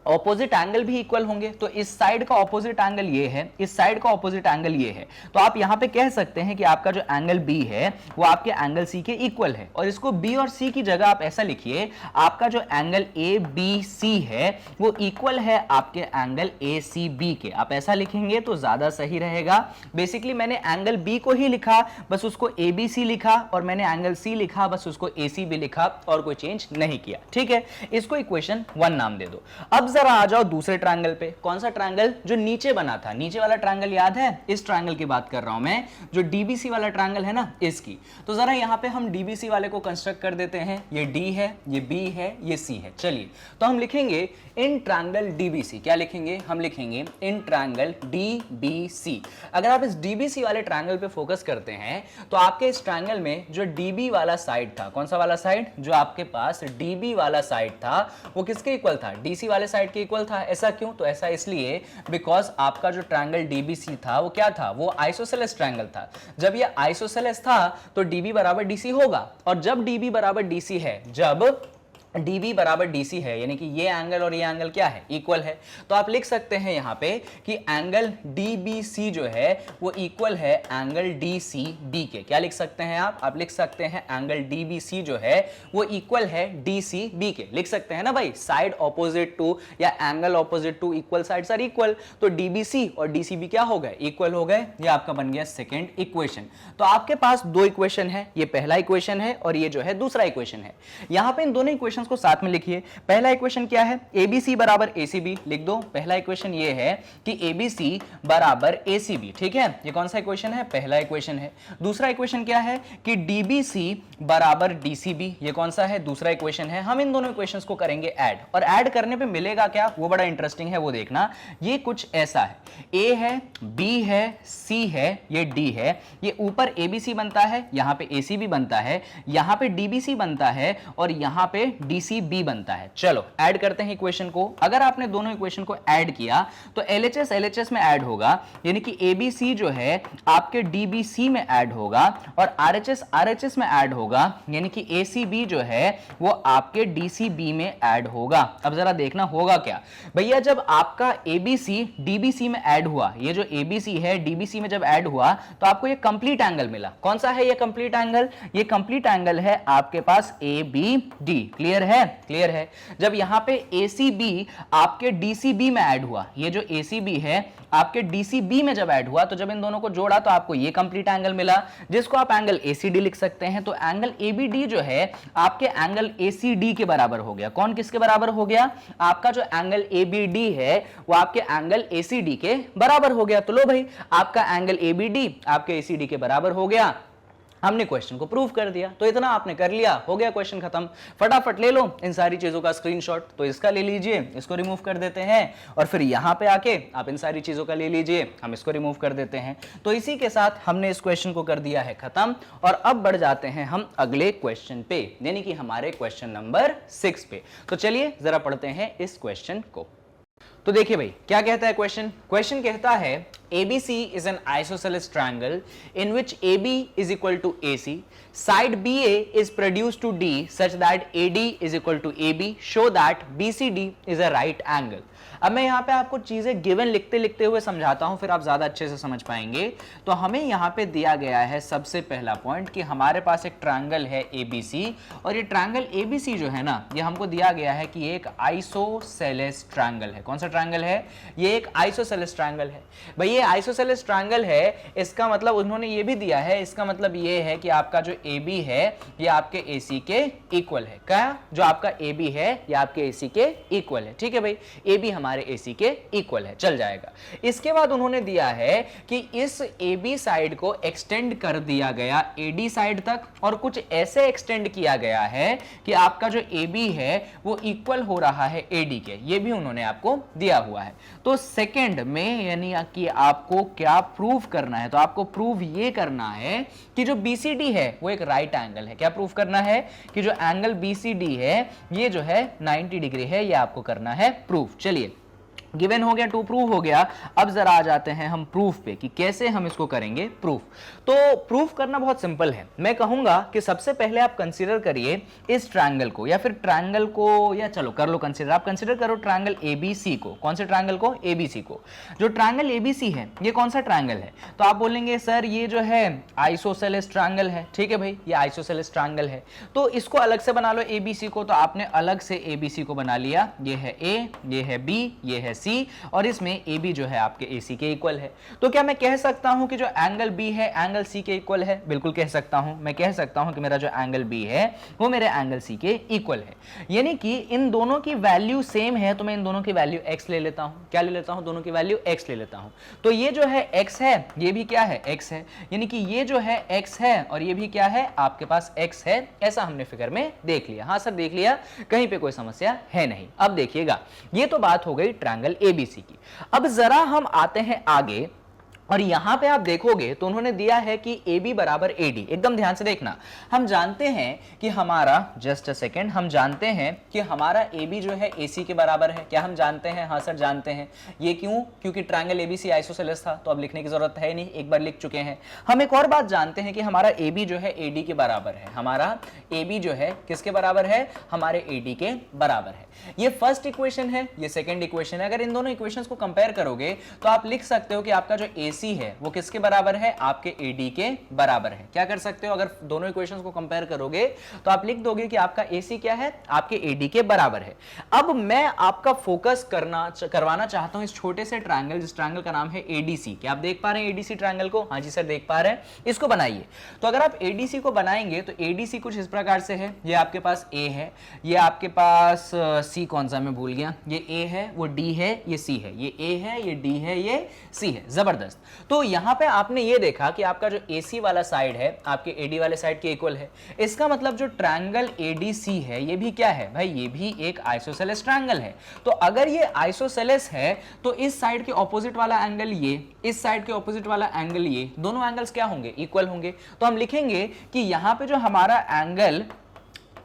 ऑपोजिट एंगल भी इक्वल होंगे। तो इस साइड का ऑपोजिट एंगल ये है, इस साइड का ऑपोजिट एंगल ये है। तो आप यहां पे कह सकते हैं कि आपका जो एंगल B है वो आपके एंगल C के इक्वल है। और इसको B और C की जगह आप ऐसा लिखिए, आपका जो एंगल ABC है वो इक्वल है आपके एंगल ACB के। आप ऐसा लिखेंगे तो ज्यादा सही रहेगा। बेसिकली मैंने एंगल B को ही लिखा, बस उसको ABC लिखा, और मैंने एंगल C लिखा, बस उसको ACB लिखा, और कोई चेंज नहीं किया। ठीक है, इसको इक्वेशन 1 नाम दे दो। अब जरा आ जाओ दूसरे ट्रायंगल पे। कौन सा ट्रायंगल? जो नीचे बना था, नीचे वाला ट्रायंगल याद है? इस ट्रायंगल की बात कर रहा हूं मैं, जो DBC वाला ट्रायंगल है ना, इसकी। तो जरा यहां पे हम DBC वाले को कंस्ट्रक्ट कर देते हैं। ये D है, ये B है, ये C है। चलिए, तो हम लिखेंगे इन ट्रायंगल DBC। क्या लिखेंगे? हम लिखेंगे इन ट्रायंगल DBC। अगर आप इस DBC वाले ट्रायंगल पे फोकस करते हैं तो आपके इस ट्रायंगल में जो DB वाला साइड था, कौन सा वाला साइड? जो आपके पास DB वाला साइड था वो किसके इक्वल था? DC वाले साइड के इक्वल था। ऐसा क्यों? तो ऐसा इसलिए बिकॉज आपका जो ट्रायंगल DBC था वो क्या था? वो आइसोसेलेस ट्रायंगल था। जब ये आइसोसेलेस था तो DB बराबर DC होगा, और जब DB बराबर DC है, जब DB बराबर DC है, यानी कि ये एंगल और ये एंगल क्या है, इक्वल है। तो आप लिख सकते हैं यहां पे कि एंगल DBC जो है वो इक्वल है एंगल DCB के। क्या लिख सकते हैं आप लिख सकते हैं एंगल DBC जो है वो इक्वल है DCB के। लिख सकते हैं ना भाई, साइड ऑपोजिट टू या angle opposite to equal sides are equal. तो DBC और DCB क्या हो गए, इक्वल हो गए। ये आपका बन गया सेकेंड इक्वेशन। तो आपके पास दो इक्वेशन है, ये पहला इक्वेशन है और ये जो है दूसरा इक्वेशन है। यहां पे इन दोनों इक्वेशन को साथ में लिखिए। पहला इक्वेशन क्या है, ABC बराबर ACB लिख दो। पहला इक्वेशन ये है कि ABC बराबर ACB, ठीक है। ये कौन सा इक्वेशन है, पहला इक्वेशन है। दूसरा इक्वेशन क्या है कि DBC बराबर DCB, ये कौन सा है, दूसरा इक्वेशन है। हम इन दोनों इक्वेशंस को करेंगे ऐड, और ऐड करने पे मिलेगा क्या, वो बड़ा इंटरेस्टिंग है, वो देखना। ये कुछ ऐसा है, A है, B है, C है, ये D है, ये ऊपर ABC बनता है, यहां पे ACB बनता है, यहां पे DBC बनता है और यहां पे DCB बनता है। चलो ऐड करते हैं इक्वेशन को। अगर आपने दोनों इक्वेशन को ऐड किया तो LHS LHS में ऐड होगा, यानी कि ABC जो है आपके DBC में ऐड होगा और RHS RHS में ऐड होगा, यानी कि ACB जो है वो आपके DCB में ऐड होगा। अब जरा देखना होगा क्या भैया, जब आपका ABC DBC में ऐड हुआ, ये जो ABC है DBC में जब ऐड हुआ तो आपको ये कंप्लीट एंगल मिला। कौन सा है ये कंप्लीट एंगल, ये कंप्लीट एंगल है आपके पास ABD। क्लियर है, क्लियर है। जब यहां पे ACB आपके DCB में ऐड हुआ, ये जो ACB है आपके DCB में जब ऐड हुआ, तो जब इन दोनों को जोड़ा तो आपको ये कंप्लीट एंगल मिला, जिसको आप एंगल ACD लिख सकते हैं। तो एंगल ABD जो है आपके एंगल ACD के बराबर हो गया। कौन किसके बराबर हो गया, आपका जो एंगल ABD है वो आपके एंगल ACD के बराबर हो गया। तो लो भाई, आपका एंगल ABD आपके ACD के बराबर हो गया। हमने क्वेश्चन को प्रूव कर दिया। तो इतना आपने कर लिया, हो गया क्वेश्चन खत्म। फटाफट ले लो इन सारी चीजों का स्क्रीनशॉट। तो इसका ले लीजिए, इसको रिमूव कर देते हैं, और फिर यहां पे आके आप इन सारी चीजों का ले लीजिए, हम इसको रिमूव कर देते हैं। तो इसी के साथ हमने इस क्वेश्चन को कर दिया है खत्म। और अब बढ़ जाते हैं हम अगले क्वेश्चन पे, यानी कि हमारे क्वेश्चन नंबर 6 पे। तो चलिए जरा पढ़ते हैं इस क्वेश्चन को। तो देखिए भाई क्या कहता है क्वेश्चन। क्वेश्चन कहता है ABC is an isosceles triangle in which AB is equal to AC. Side BA is produced to D such that AD is equal to AB. Show that BCD is a right angle. अब मैं यहाँ पे आपको चीजें given लिखते लिखते हुए समझाता हूं, फिर आप ज्यादा अच्छे से समझ पाएंगे। तो हमें यहाँ पे दिया गया है सबसे पहला पॉइंट कि हमारे पास एक ट्रायंगल है ABC, और ये ट्रायंगल ABC जो है ना, ये हमको दिया गया है कि ये एक आइसोसेलेस ट्रायंगल है। कौन सा ट्रायंगल है, ये एक आइसोसेलेस ट्रायंगल है। भाई ये आइसोसेलेस ट्रायंगल है, इसका मतलब उन्होंने ये भी दिया है, इसका मतलब ये है कि आपका जो AB है ये आपके AC के इक्वल है। क्या, जो आपका AB है ये आपके AC के इक्वल है। ठीक है भाई, AB हमारे AC के इक्वल है, चल जाएगा। इसके बाद उन्होंने दिया है कि इस AB साइड को एक्सटेंड कर दिया गया AD साइड तक, और कुछ ऐसे एक्सटेंड किया गया है कि आपका जो AB है वो इक्वल हो रहा है AD के। ये भी उन्होंने आपको दिया हुआ है। तो सेकंड में यानी कि आपको क्या प्रूव करना है, तो आपको प्रूव ये करना है कि जो BCD है वो एक राइट एंगल है। क्या प्रूव करना है कि जो एंगल BCD है ये जो है 90 डिग्री है, ये आपको करना है प्रूफ। चलिए गिवन हो गया, टू प्रूव हो गया। अब जरा आ जाते हैं हम प्रूफ पे कि कैसे हम इसको करेंगे प्रूफ। तो प्रूफ करना बहुत सिंपल है। मैं कहूंगा कि सबसे पहले आप कंसीडर करिए इस ट्रायंगल को, या फिर ट्रायंगल को, या चलो कर लो कंसीडर, आप कंसीडर करो ट्रायंगल ABC को। कौन से ट्रायंगल को, ABC को। जो ट्रायंगल ABC है ये कौन सा ट्रायंगल है, तो आप बोलेंगे सर ये जो है आइसोसेलेस ट्रायंगल है। ठीक है भाई, ये आइसोसेलेस ट्रायंगल है, तो इसको अलग से बना लो ABC को। तो आपने अलग से ABC को बना लिया, ये है A, ये है B, ये है C, और इसमें AB जो है आपके AC के इक्वल है। तो क्या मैं कह सकता हूं कि जो एंगल B है एंगल C के इक्वल है, बिल्कुल कह सकता हूं। मैं कह सकता हूं कि मेरा जो एंगल B है वो मेरे एंगल C के इक्वल है, यानी कि इन दोनों की वैल्यू सेम है। तो मैं इन दोनों की वैल्यू x ले लेता हूं। क्या ले लेता हूं, दोनों की वैल्यू x ले लेता हूं। तो ये जो है x है, ये भी क्या है, x है, यानी कि ये जो है x है और ये भी क्या है, आपके पास x है। ऐसा हमने फिगर में देख लिया। हाँ सर देख लिया, कहीं पे कोई समस्या है नहीं। अब देखिएगा, ये तो बात हो गई ट्रायंगल ABC की। अब जरा हम आते हैं आगे और यहां पे आप देखोगे तो उन्होंने दिया है कि AB बराबर AD। एकदम ध्यान से देखना, हम जानते हैं कि हमारा, जस्ट अ सेकेंड, हम जानते हैं कि हमारा AB जो है AC के बराबर है। क्या हम जानते हैं? हाँ सर जानते हैं। ये क्यों? क्योंकि ट्रायंगल ABC आइसोसेलेस था, तो अब लिखने की जरूरत है नहीं, एक बार लिख चुके हैं। हम एक और बात जानते हैं कि हमारा AB जो है AD के बराबर है। हमारा AB जो है किसके बराबर है? हमारे AD के बराबर है। ये फर्स्ट इक्वेशन है, ये सेकेंड इक्वेशन है। अगर इन दोनों इक्वेशंस को कंपेयर करोगे तो आप लिख सकते हो कि आपका जो AC है वो किसके बराबर है? आपके AD के बराबर है। क्या कर सकते हो? अगर दोनों इक्वेशंस को कंपेयर करोगे तो आप लिख दोगे कि आपका AC क्या है? आपके AD के बराबर है। अब मैं आपका फोकस करवाना चाहता हूं इस छोटे से ट्रायंगल, जिस ट्रायंगल का नाम है ADC। क्या आप देख पा रहे हैं ADC ट्रायंगल को? हाँ जी सर देख पा रहे हैं। इसको बनाइए। तो अगर आप ADC को बनाएंगे तो ADC कुछ इस प्रकार से है। ये आपके पास A है, ये आपके पास C, कौन सा मैं भूल गया, ये A है, वो D है, ये C है, ये A है, ये D है, ये C है। जबरदस्त। तो यहां पे आपने ये देखा कि आपका जो AC वाला साइड है आपके AD वाले साइड के इक्वल है। इसका मतलब जो ट्रायंगल ADC है ये भी क्या है भाई? ये भी एक आइसोसेलेस ट्रायंगल है। तो अगर ये आइसोसेलेस है तो इस साइड के ऑपोजिट वाला एंगल ये, इस साइड के ऑपोजिट वाला एंगल ये, दोनों एंगल्स क्या होंगे? इक्वल होंगे। तो हम लिखेंगे कि यहां पे जो हमारा एंगल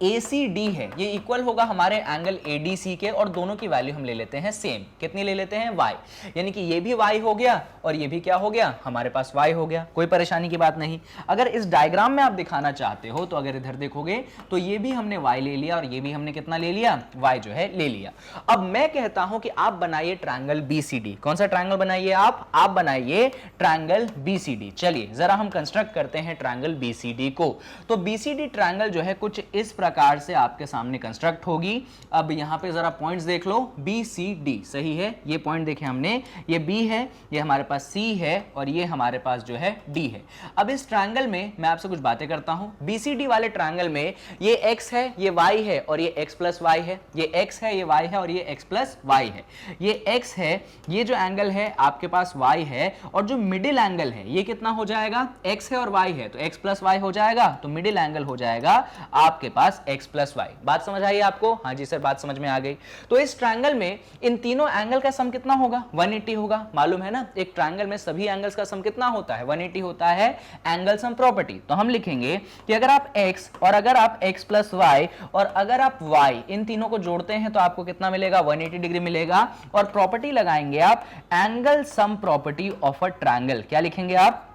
ACD है ये इक्वल होगा हमारे एंगल ADC के, और दोनों की वैल्यू हम ले लेते हैं सेम। कितनी ले लेते हैं? Y। यानी कि ये भी Y हो गया और ये भी क्या हो गया? हमारे पास Y हो गया। कोई परेशानी की बात नहीं। अगर इस डायग्राम में आप दिखाना चाहते हो तो अगर इधर देखोगे तो ये भी हमने Y ले लिया और ये भी हमने कितना ले लिया? Y जो है ले लिया। अब मैं कहता हूं कि आप बनाइए ट्रायंगल BCD। कौन सा ट्रायंगल बनाइए आप बनाइए ट्रायंगल BCD। चलिए जरा हम कंस्ट्रक्ट करते हैं ट्रायंगल BCD को। तो BCD ट्रायंगल जो है कुछ इस प्रकार से आपके सामने कंस्ट्रक्ट होगी। अब यहां पे जरा पॉइंट्स देख लो, BCD सही है, ये पॉइंट देखे हमने, ये B है, ये हमारे पास C है और ये हमारे पास जो है D है। अब इस ट्रायंगल में मैं आपसे कुछ बातें करता हूं। BCD वाले ट्रायंगल में ये X है, ये Y है और ये X प्लस Y है, ये X है, ये Y है और ये X प्लस Y है। ये X है, ये जो एंगल है आपके पास Y है, और जो मिडिल एंगल है ये कितना हो जाएगा? X है और Y है, तो X प्लस Y हो जाएगा, तो मिडिल एंगल हो जाएगा आपके पास x प्लस वाई। बात समझ आई आपको? हाँ जी सर बात समझ में आ गई। तो इस ट्रायंगल में इन तीनों एंगल का सम कितना होगा? 180 होगा। मालूम है ना एक ट्रायंगल में सभी एंगल्स का सम कितना होता है? 180 होता है एंगल सम प्रॉपर्टी। तो हम लिखेंगे कि अगर आप x और अगर आप x प्लस वाई और अगर आप y इन तीनों को जोड़ते हैं तो आपको कितना मिलेगा? 180 डिग्री मिलेगा। और प्रॉपर्टी लगाएंगे आप angle sum property of a triangle. क्या लिखेंगे आप?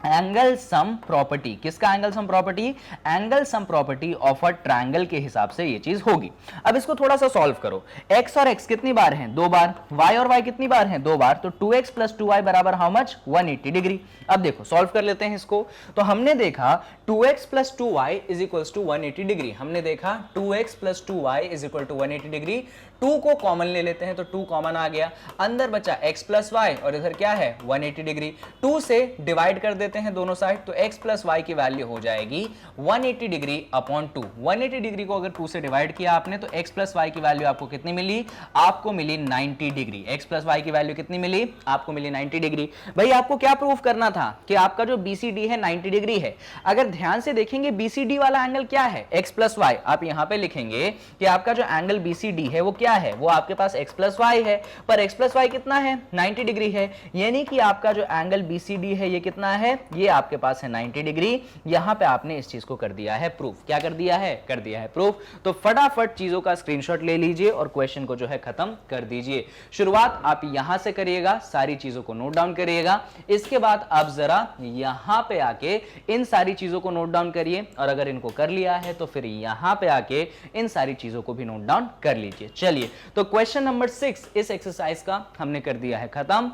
Angle sum property. किसका angle sum property? Angle sum property of a triangle के हिसाब से ये चीज होगी। अब इसको थोड़ा सा सॉल्व करो। x और x कितनी बार हैं? 2 बार। y और y कितनी बार हैं? 2 बार। तो 2x प्लस 2y बराबर हाउ मच? 180 डिग्री। अब देखो सॉल्व कर लेते हैं इसको। तो हमने देखा 2x plus 2y is equals to 180 degree. हमने देखा 2x plus 2y is equal to 180 degree. 2 को कॉमन ले लेते हैं तो 2 कॉमन आ गया, अंदर बचा x प्लस वाई और इधर क्या है? 180 डिग्री। 2 से डिवाइड कर देते हैं दोनों साइड, तो x प्लस वाई की वैल्यू हो जाएगी 180 डिग्री अपॉन 2। 180 डिग्री को अगर 2 से डिवाइड किया आपने तो x प्लस वाई की वैल्यू आपको कितनी मिली? आपको मिली 90 डिग्री। x प्लस वाई की वैल्यू कितनी मिली? आपको मिली 90 डिग्री। भाई आपको क्या प्रूफ करना था? कि आपका जो BCD है 90 डिग्री है। अगर ध्यान से देखेंगे BCD वाला एंगल क्या है? x plus y. आप यहां पे लिखेंगे कि आपका जो एंगल BCD है वो क्या है? वो आपके पास x प्लस वाई है, पर x प्लस वाई कितना है? 90 डिग्री है। यानी कि आपका जो एंगल BCD है ये कितना है? ये आपके पास है 90 डिग्री। यहां पे आपने इस चीज को कर दिया है प्रूफ। क्या कर दिया है? कर दिया है प्रूफ। तो फटाफट चीजों का स्क्रीनशॉट ले लीजिए और क्वेश्चन को जो है खत्म कर दीजिए। शुरुआत आप यहां से करिएगा, सारी चीजों को नोट डाउन करिएगा। इसके बाद आप जरा यहां पे आके इन सारी चीजों को नोट डाउन करिए, और अगर इनको कर लिया है तो फिर यहां पे आके इन सारी चीजों को भी नोट डाउन कर लीजिए। चलिए तो क्वेश्चन नंबर 6 इस एक्सरसाइज का हमने कर दिया है खत्म,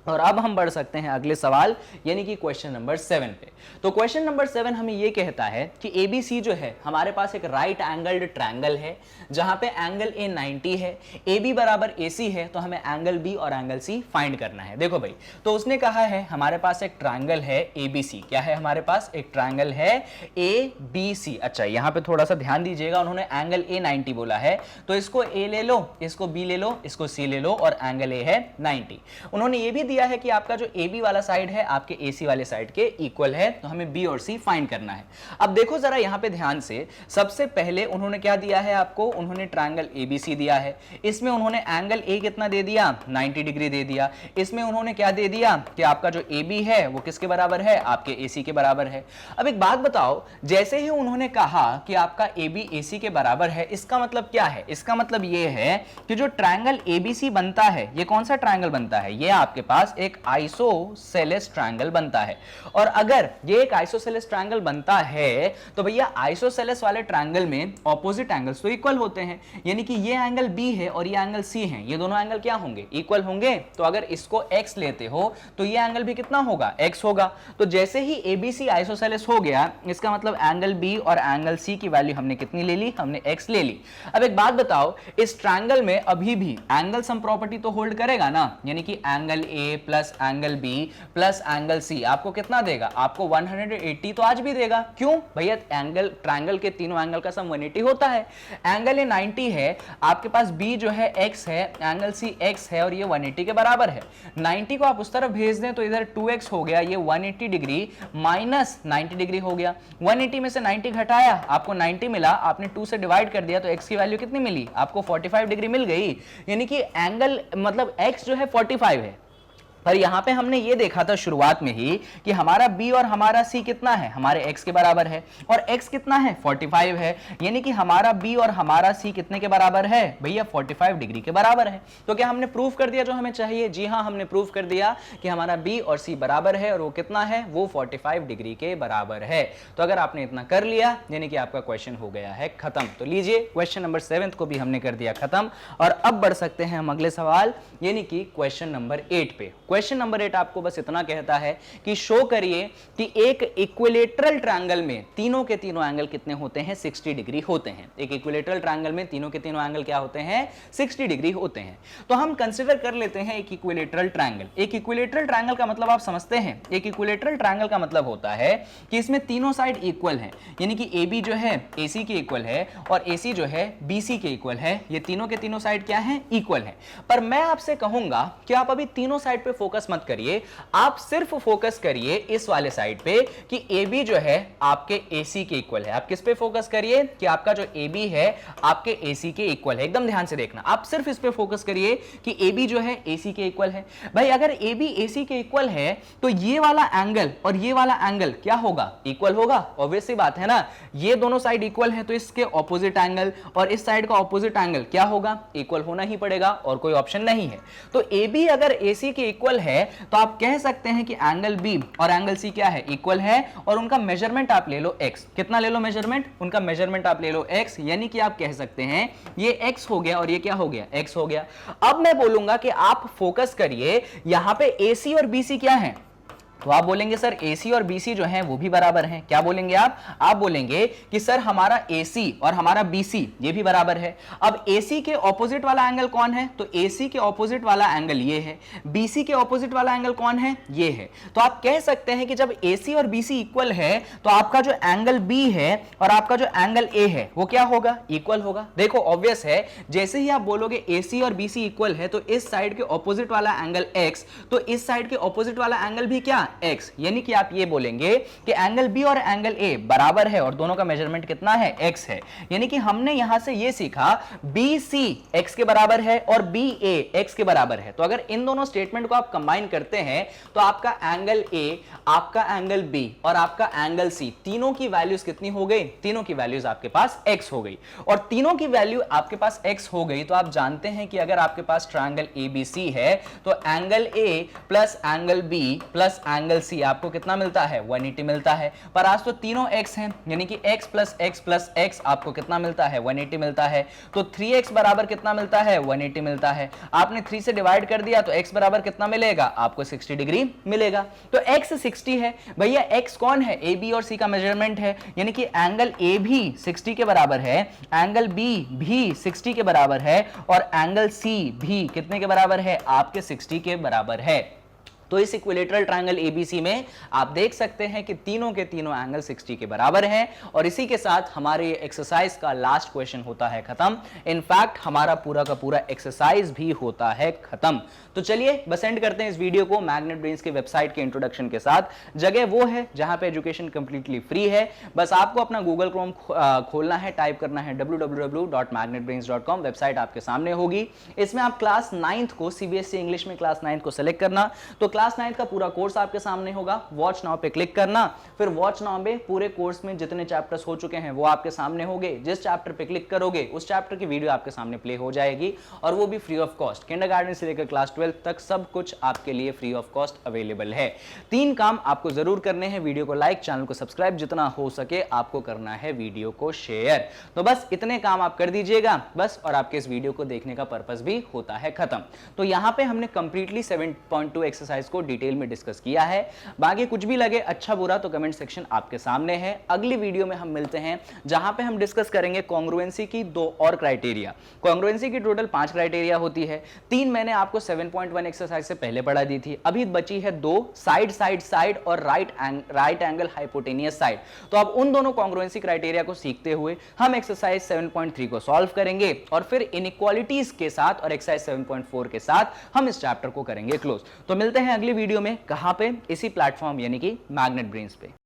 और अब हम बढ़ सकते हैं अगले सवाल यानी कि क्वेश्चन नंबर 7 पे। तो क्वेश्चन नंबर 7 हमें यह कहता है कि ABC जो है हमारे पास एक राइट एंगल्ड ट्रायंगल है जहां पे एंगल A 90 है, AB बराबर AC है, तो हमें एंगल B और एंगल C फाइंड करना है। देखो भाई, तो उसने कहा है हमारे पास एक ट्रायंगल है ABC। क्या है हमारे पास? एक ट्रायंगल है ABC। अच्छा यहां पे थोड़ा सा ध्यान दीजिएगा, उन्होंने एंगल A 90 बोला है, तो इसको A ले लो, इसको B ले लो, इसको C ले लो, और एंगल A है 90। उन्होंने ये भी दिया है कि आपका जो AB वाला साइड है आपके AC वाले साइड के इक्वल है, तो हमें B और C फाइंड करना है। अब देखो जरा यहां पे ध्यान से, सबसे पहले उन्होंने क्या दिया है आपको, उन्होंने ट्रायंगल ABC दिया है, इसमें उन्होंने एंगल A कितना दे दिया, 90 डिग्री दे दिया। इसमें उन्होंने क्या दे दिया कि आपका जो AB है वो किसके बराबर है, आपके AC के बराबर है। अब एक बात बताओ, जैसे ही उन्होंने कहा कि आपका AB AC के बराबर है, इसका मतलब क्या है, इसका मतलब ये है कि जो ट्रायंगल ABC बनता है, ये कौन सा ट्रायंगल बनता है, ये आपके पास एक आइसोसेलेस ट्रायंगल बनता है। और अगर ये एक आइसोसेलेस ट्रायंगल बनता है तो भैया आइसोसेलेस वाले ट्रायंगल में ऑपोजिट एंगल्स तो इक्वल होते हैं, यानी कि ये एंगल B है और ये एंगल C है, ये दोनों एंगल क्या होंगे, इक्वल होंगे। तो अगर इसको x लेते हो तो ये एंगल भी कितना होगा, x होगा। तो जैसे ही ABC आइसोसेलेस हो गया, इसका मतलब एंगल B और एंगल C की वैल्यू हमने कितनी ले ली, हमने x ले ली। अब एक बात बताओ, इस ट्रायंगल में अभी भी एंगल सम प्रॉपर्टी तो होल्ड करेगा ना, यानी कि angle A plus angle B plus angle C आपको कितना देगा, आपको 180 तो आज भी देगा। क्यों भैया, एंगल ट्रायंगल के तीनों एंगल का सम 180 होता है। एंगल A 90 है, आपके पास B जो है x है, एंगल C x है और ये 180 के बराबर है। 90 को आप उस तरफ भेज दें तो इधर 2x हो गया, ये 180 डिग्री माइनस 90 डिग्री हो गया। 180 में से 90 घटाया, आपको 90 मिला, आपने 2 से डिवाइड कर दिया तो x की वैल्यू कितनी मिली, आपको 45 डिग्री मिल गई। यानी कि एंगल मतलब x जो है 45 है। पर यहां पे हमने ये देखा था शुरुआत में ही कि हमारा B और हमारा C कितना है, हमारे x के बराबर है, और x कितना है, 45 है, यानी कि हमारा B और हमारा C कितने के बराबर है भैया, 45 डिग्री के बराबर है। तो क्या हमने प्रूफ कर दिया जो हमें चाहिए, जी हां, हमने प्रूफ कर दिया कि हमारा B और C बराबर है और वो कितना है, वो 45 डिग्री के बराबर है। तो अगर आपने इतना कर लिया यानी कि आपका क्वेश्चन हो गया है खत्म। तो लीजिए क्वेश्चन नंबर 7 को भी हमने कर दिया खत्म, और अब बढ़ सकते हैं हम अगले सवाल यानी कि क्वेश्चन नंबर 8 पे। क्वेश्चन नंबर 8 आपको बस इतना कहता है कि शो करिए कि एक इक्विलेटरल ट्रायंगल में तीनों के तीनों एंगल कितने होते हैं, 60 डिग्री होते हैं। एक इक्विलेटरल ट्रायंगल में तीनों के तीनों एंगल क्या होते हैं, 60 डिग्री होते हैं। तो हम कंसीडर कर लेते हैं एक इक्विलेटरल ट्रायंगल। एक इक्विलेटरल ट्रायंगल का मतलब आप समझते हैं, एक इक्विलेटरल ट्रायंगल का मतलब होता है कि इसमें तीनों साइड इक्वल हैं, यानी कि AB जो है AC के इक्वल है और AC जो है BC के इक्वल है। ये तीनों के तीनों साइड क्या हैं, इक्वल हैं। पर मैं आपसे कहूंगा कि आप अभी तीनों साइड पे फोकस मत करिए, आप सिर्फ फोकस करिए इस वाले साइड पे कि AB जो है आपके AC के इक्वल है। आप किस पे फोकस करिए कि आपका जो AB है आपके AC के इक्वल है। एकदम ध्यान से देखना, आप सिर्फ इस पे फोकस करिए कि AB जो है AC के इक्वल है। भाई अगर AB AC के इक्वल है तो ये वाला एंगल और ये वाला एंगल क्या होगा, इक्वल होगा। ऑब्वियस सी बात है ना, ये दोनों साइड इक्वल है तो इसके ऑपोजिट एंगल और इस साइड का ऑपोजिट एंगल क्या होगा, इक्वल होना ही पड़ेगा और कोई ऑप्शन नहीं है। तो AB अगर AC के इक्वल है तो आप कह सकते हैं कि एंगल B और एंगल C क्या है, इक्वल है, और उनका मेजरमेंट आप ले लो x। कितना ले लो मेजरमेंट, उनका मेजरमेंट आप ले लो x, यानी कि आप कह सकते हैं ये x हो गया और ये क्या हो गया, x हो गया। अब मैं बोलूंगा कि आप फोकस करिए यहां पे AC और BC क्या है, तो आप बोलेंगे सर AC और BC जो हैं वो भी बराबर हैं। क्या बोलेंगे आप बोलेंगे कि सर हमारा AC और हमारा BC ये भी बराबर है। अब AC के ऑपोजिट वाला एंगल कौन है, तो AC के ऑपोजिट वाला एंगल ये है, BC के ऑपोजिट वाला एंगल कौन है, ये है। तो आप कह सकते हैं कि जब AC और BC इक्वल है तो आपका जो एंगल B है और आपका जो एंगल A है वो क्या होगा, इक्वल होगा। देखो ऑब्वियस है, जैसे ही आप बोलोगे AC और BC इक्वल है तो इस साइड के ऑपोजिट वाला एंगल X, तो इस साइड के ऑपोजिट वाला एंगल भी क्या, x, यानी कि आप ये बोलेंगे कि एंगल B और एंगल A बराबर है और दोनों का मेजरमेंट कितना है, x है। यानी कि हमने यहां से ये सीखा BC x के बराबर है और BA x के बराबर है। तो अगर इन दोनों स्टेटमेंट को आप कंबाइन करते हैं तो आपका एंगल A, आपका एंगल B और आपका एंगल C तीनों की वैल्यूज कितनी हो गई, तीनों की वैल्यूज आपके पास x हो गई। और तीनों की वैल्यू आपके पास x हो गई तो आप जानते हैं कि अगर आपके पास ट्रायंगल ABC है तो angle A plus angle B plus angle C आपको कितना मिलता है, 180 मिलता है। पर आज तो तीनों x हैं, यानी कि x प्लस x आपको कितना मिलता है, 180 मिलता है। तो 3x बराबर कितना मिलता है, 180 मिलता है। आपने 3 से डिवाइड कर दिया तो x बराबर कितना मिलेगा, आपको 60 डिग्री मिलेगा। तो x 60 है भैया, x कौन है, a b और c का मेजरमेंट है, यानी कि एंगल a भी 60 के बराबर है, एंगल b भी 60 के बराबर है और एंगल c भी कितने के बराबर है, आपके 60 के बराबर है। तो इस इक्विलेटरल ट्रायंगल एबीसी में आप देख सकते हैं कि तीनों के तीनों एंगल 60 के बराबर हैं और इसी के साथ हमारे एक्सरसाइज का लास्ट क्वेश्चन होता है खत्म। इनफैक्ट हमारा पूरा का पूरा एक्सरसाइज भी होता है खत्म। तो चलिए बस एंड करते हैं इस वीडियो को मैग्नेट ब्रेन्स के वेबसाइट के इंट्रोडक्शन के साथ। जगह वो है जहां पे एजुकेशन कंप्लीटली फ्री है। बस आपको अपना गूगल क्रोम खोलना है, टाइप करना है www.magnetbrains.com। वेबसाइट आपके सामने होगी। इसमें आप क्लास 9th को सीबीएसई इंग्लिश में क्लास 9th को सेलेक्ट करना, तो क्लास 9th का पूरा कोर्स आपके सामने होगा। वॉच नाउ पे क्लिक करना, फिर वॉच नाउ में पूरे कोर्स में जितने चैप्टर्स हो चुके हैं वो आपके सामने होंगे। जिस चैप्टर पे क्लिक करोगे उस चैप्टर की वीडियो आपके सामने प्ले हो जाएगी और वो भी फ्री ऑफ कॉस्ट। किंडरगार्टन से लेकर क्लास 12 तक सब कुछ आपके लिए फ्री ऑफ कॉस्ट अवेलेबल है। 3 काम आपको जरूर करने हैं, वीडियो को लाइक, चैनल को सब्सक्राइब, जितना हो सके आपको करना है वीडियो को शेयर। तो बस इतने काम आप कर दीजिएगा बस, और आपके इस वीडियो को देखने का पर्पस भी होता है खत्म। तो यहां पे हमने कंप्लीटली 7.2 एक्सरसाइज को डिटेल में डिस्कस किया है। बाकी कुछ भी लगे अच्छा बुरा तो कमेंट सेक्शन आपके सामने है। अगली वीडियो में हम मिलते हैं जहां पे हम डिस्कस करेंगे कॉन्ग्रुएंसी की 2 और क्राइटेरिया। कॉन्ग्रुएंसी की टोटल 5 क्राइटेरिया होती है। 3 मैंने आपको 7.1 एक्सरसाइज से पहले पढ़ा दी थी, अभी बची है 2, साइड साइड साइड और राइट एंगल हाइपोटेनियस साइड। तो अब उन दोनों कॉन्ग्रुएंसी क्राइटेरिया को सीखते हुए हम एक्सरसाइज 7.3 को सॉल्व करेंगे और फिर इनइक्वालिटीज के साथ और एक्सरसाइज 7.4 के साथ हम इस चैप्टर को करेंगे क्लोज। तो मिलते हैं अगली वीडियो में, कहां पे? इसी प्लेटफॉर्म यानी कि मैग्नेट ब्रेन्स पे।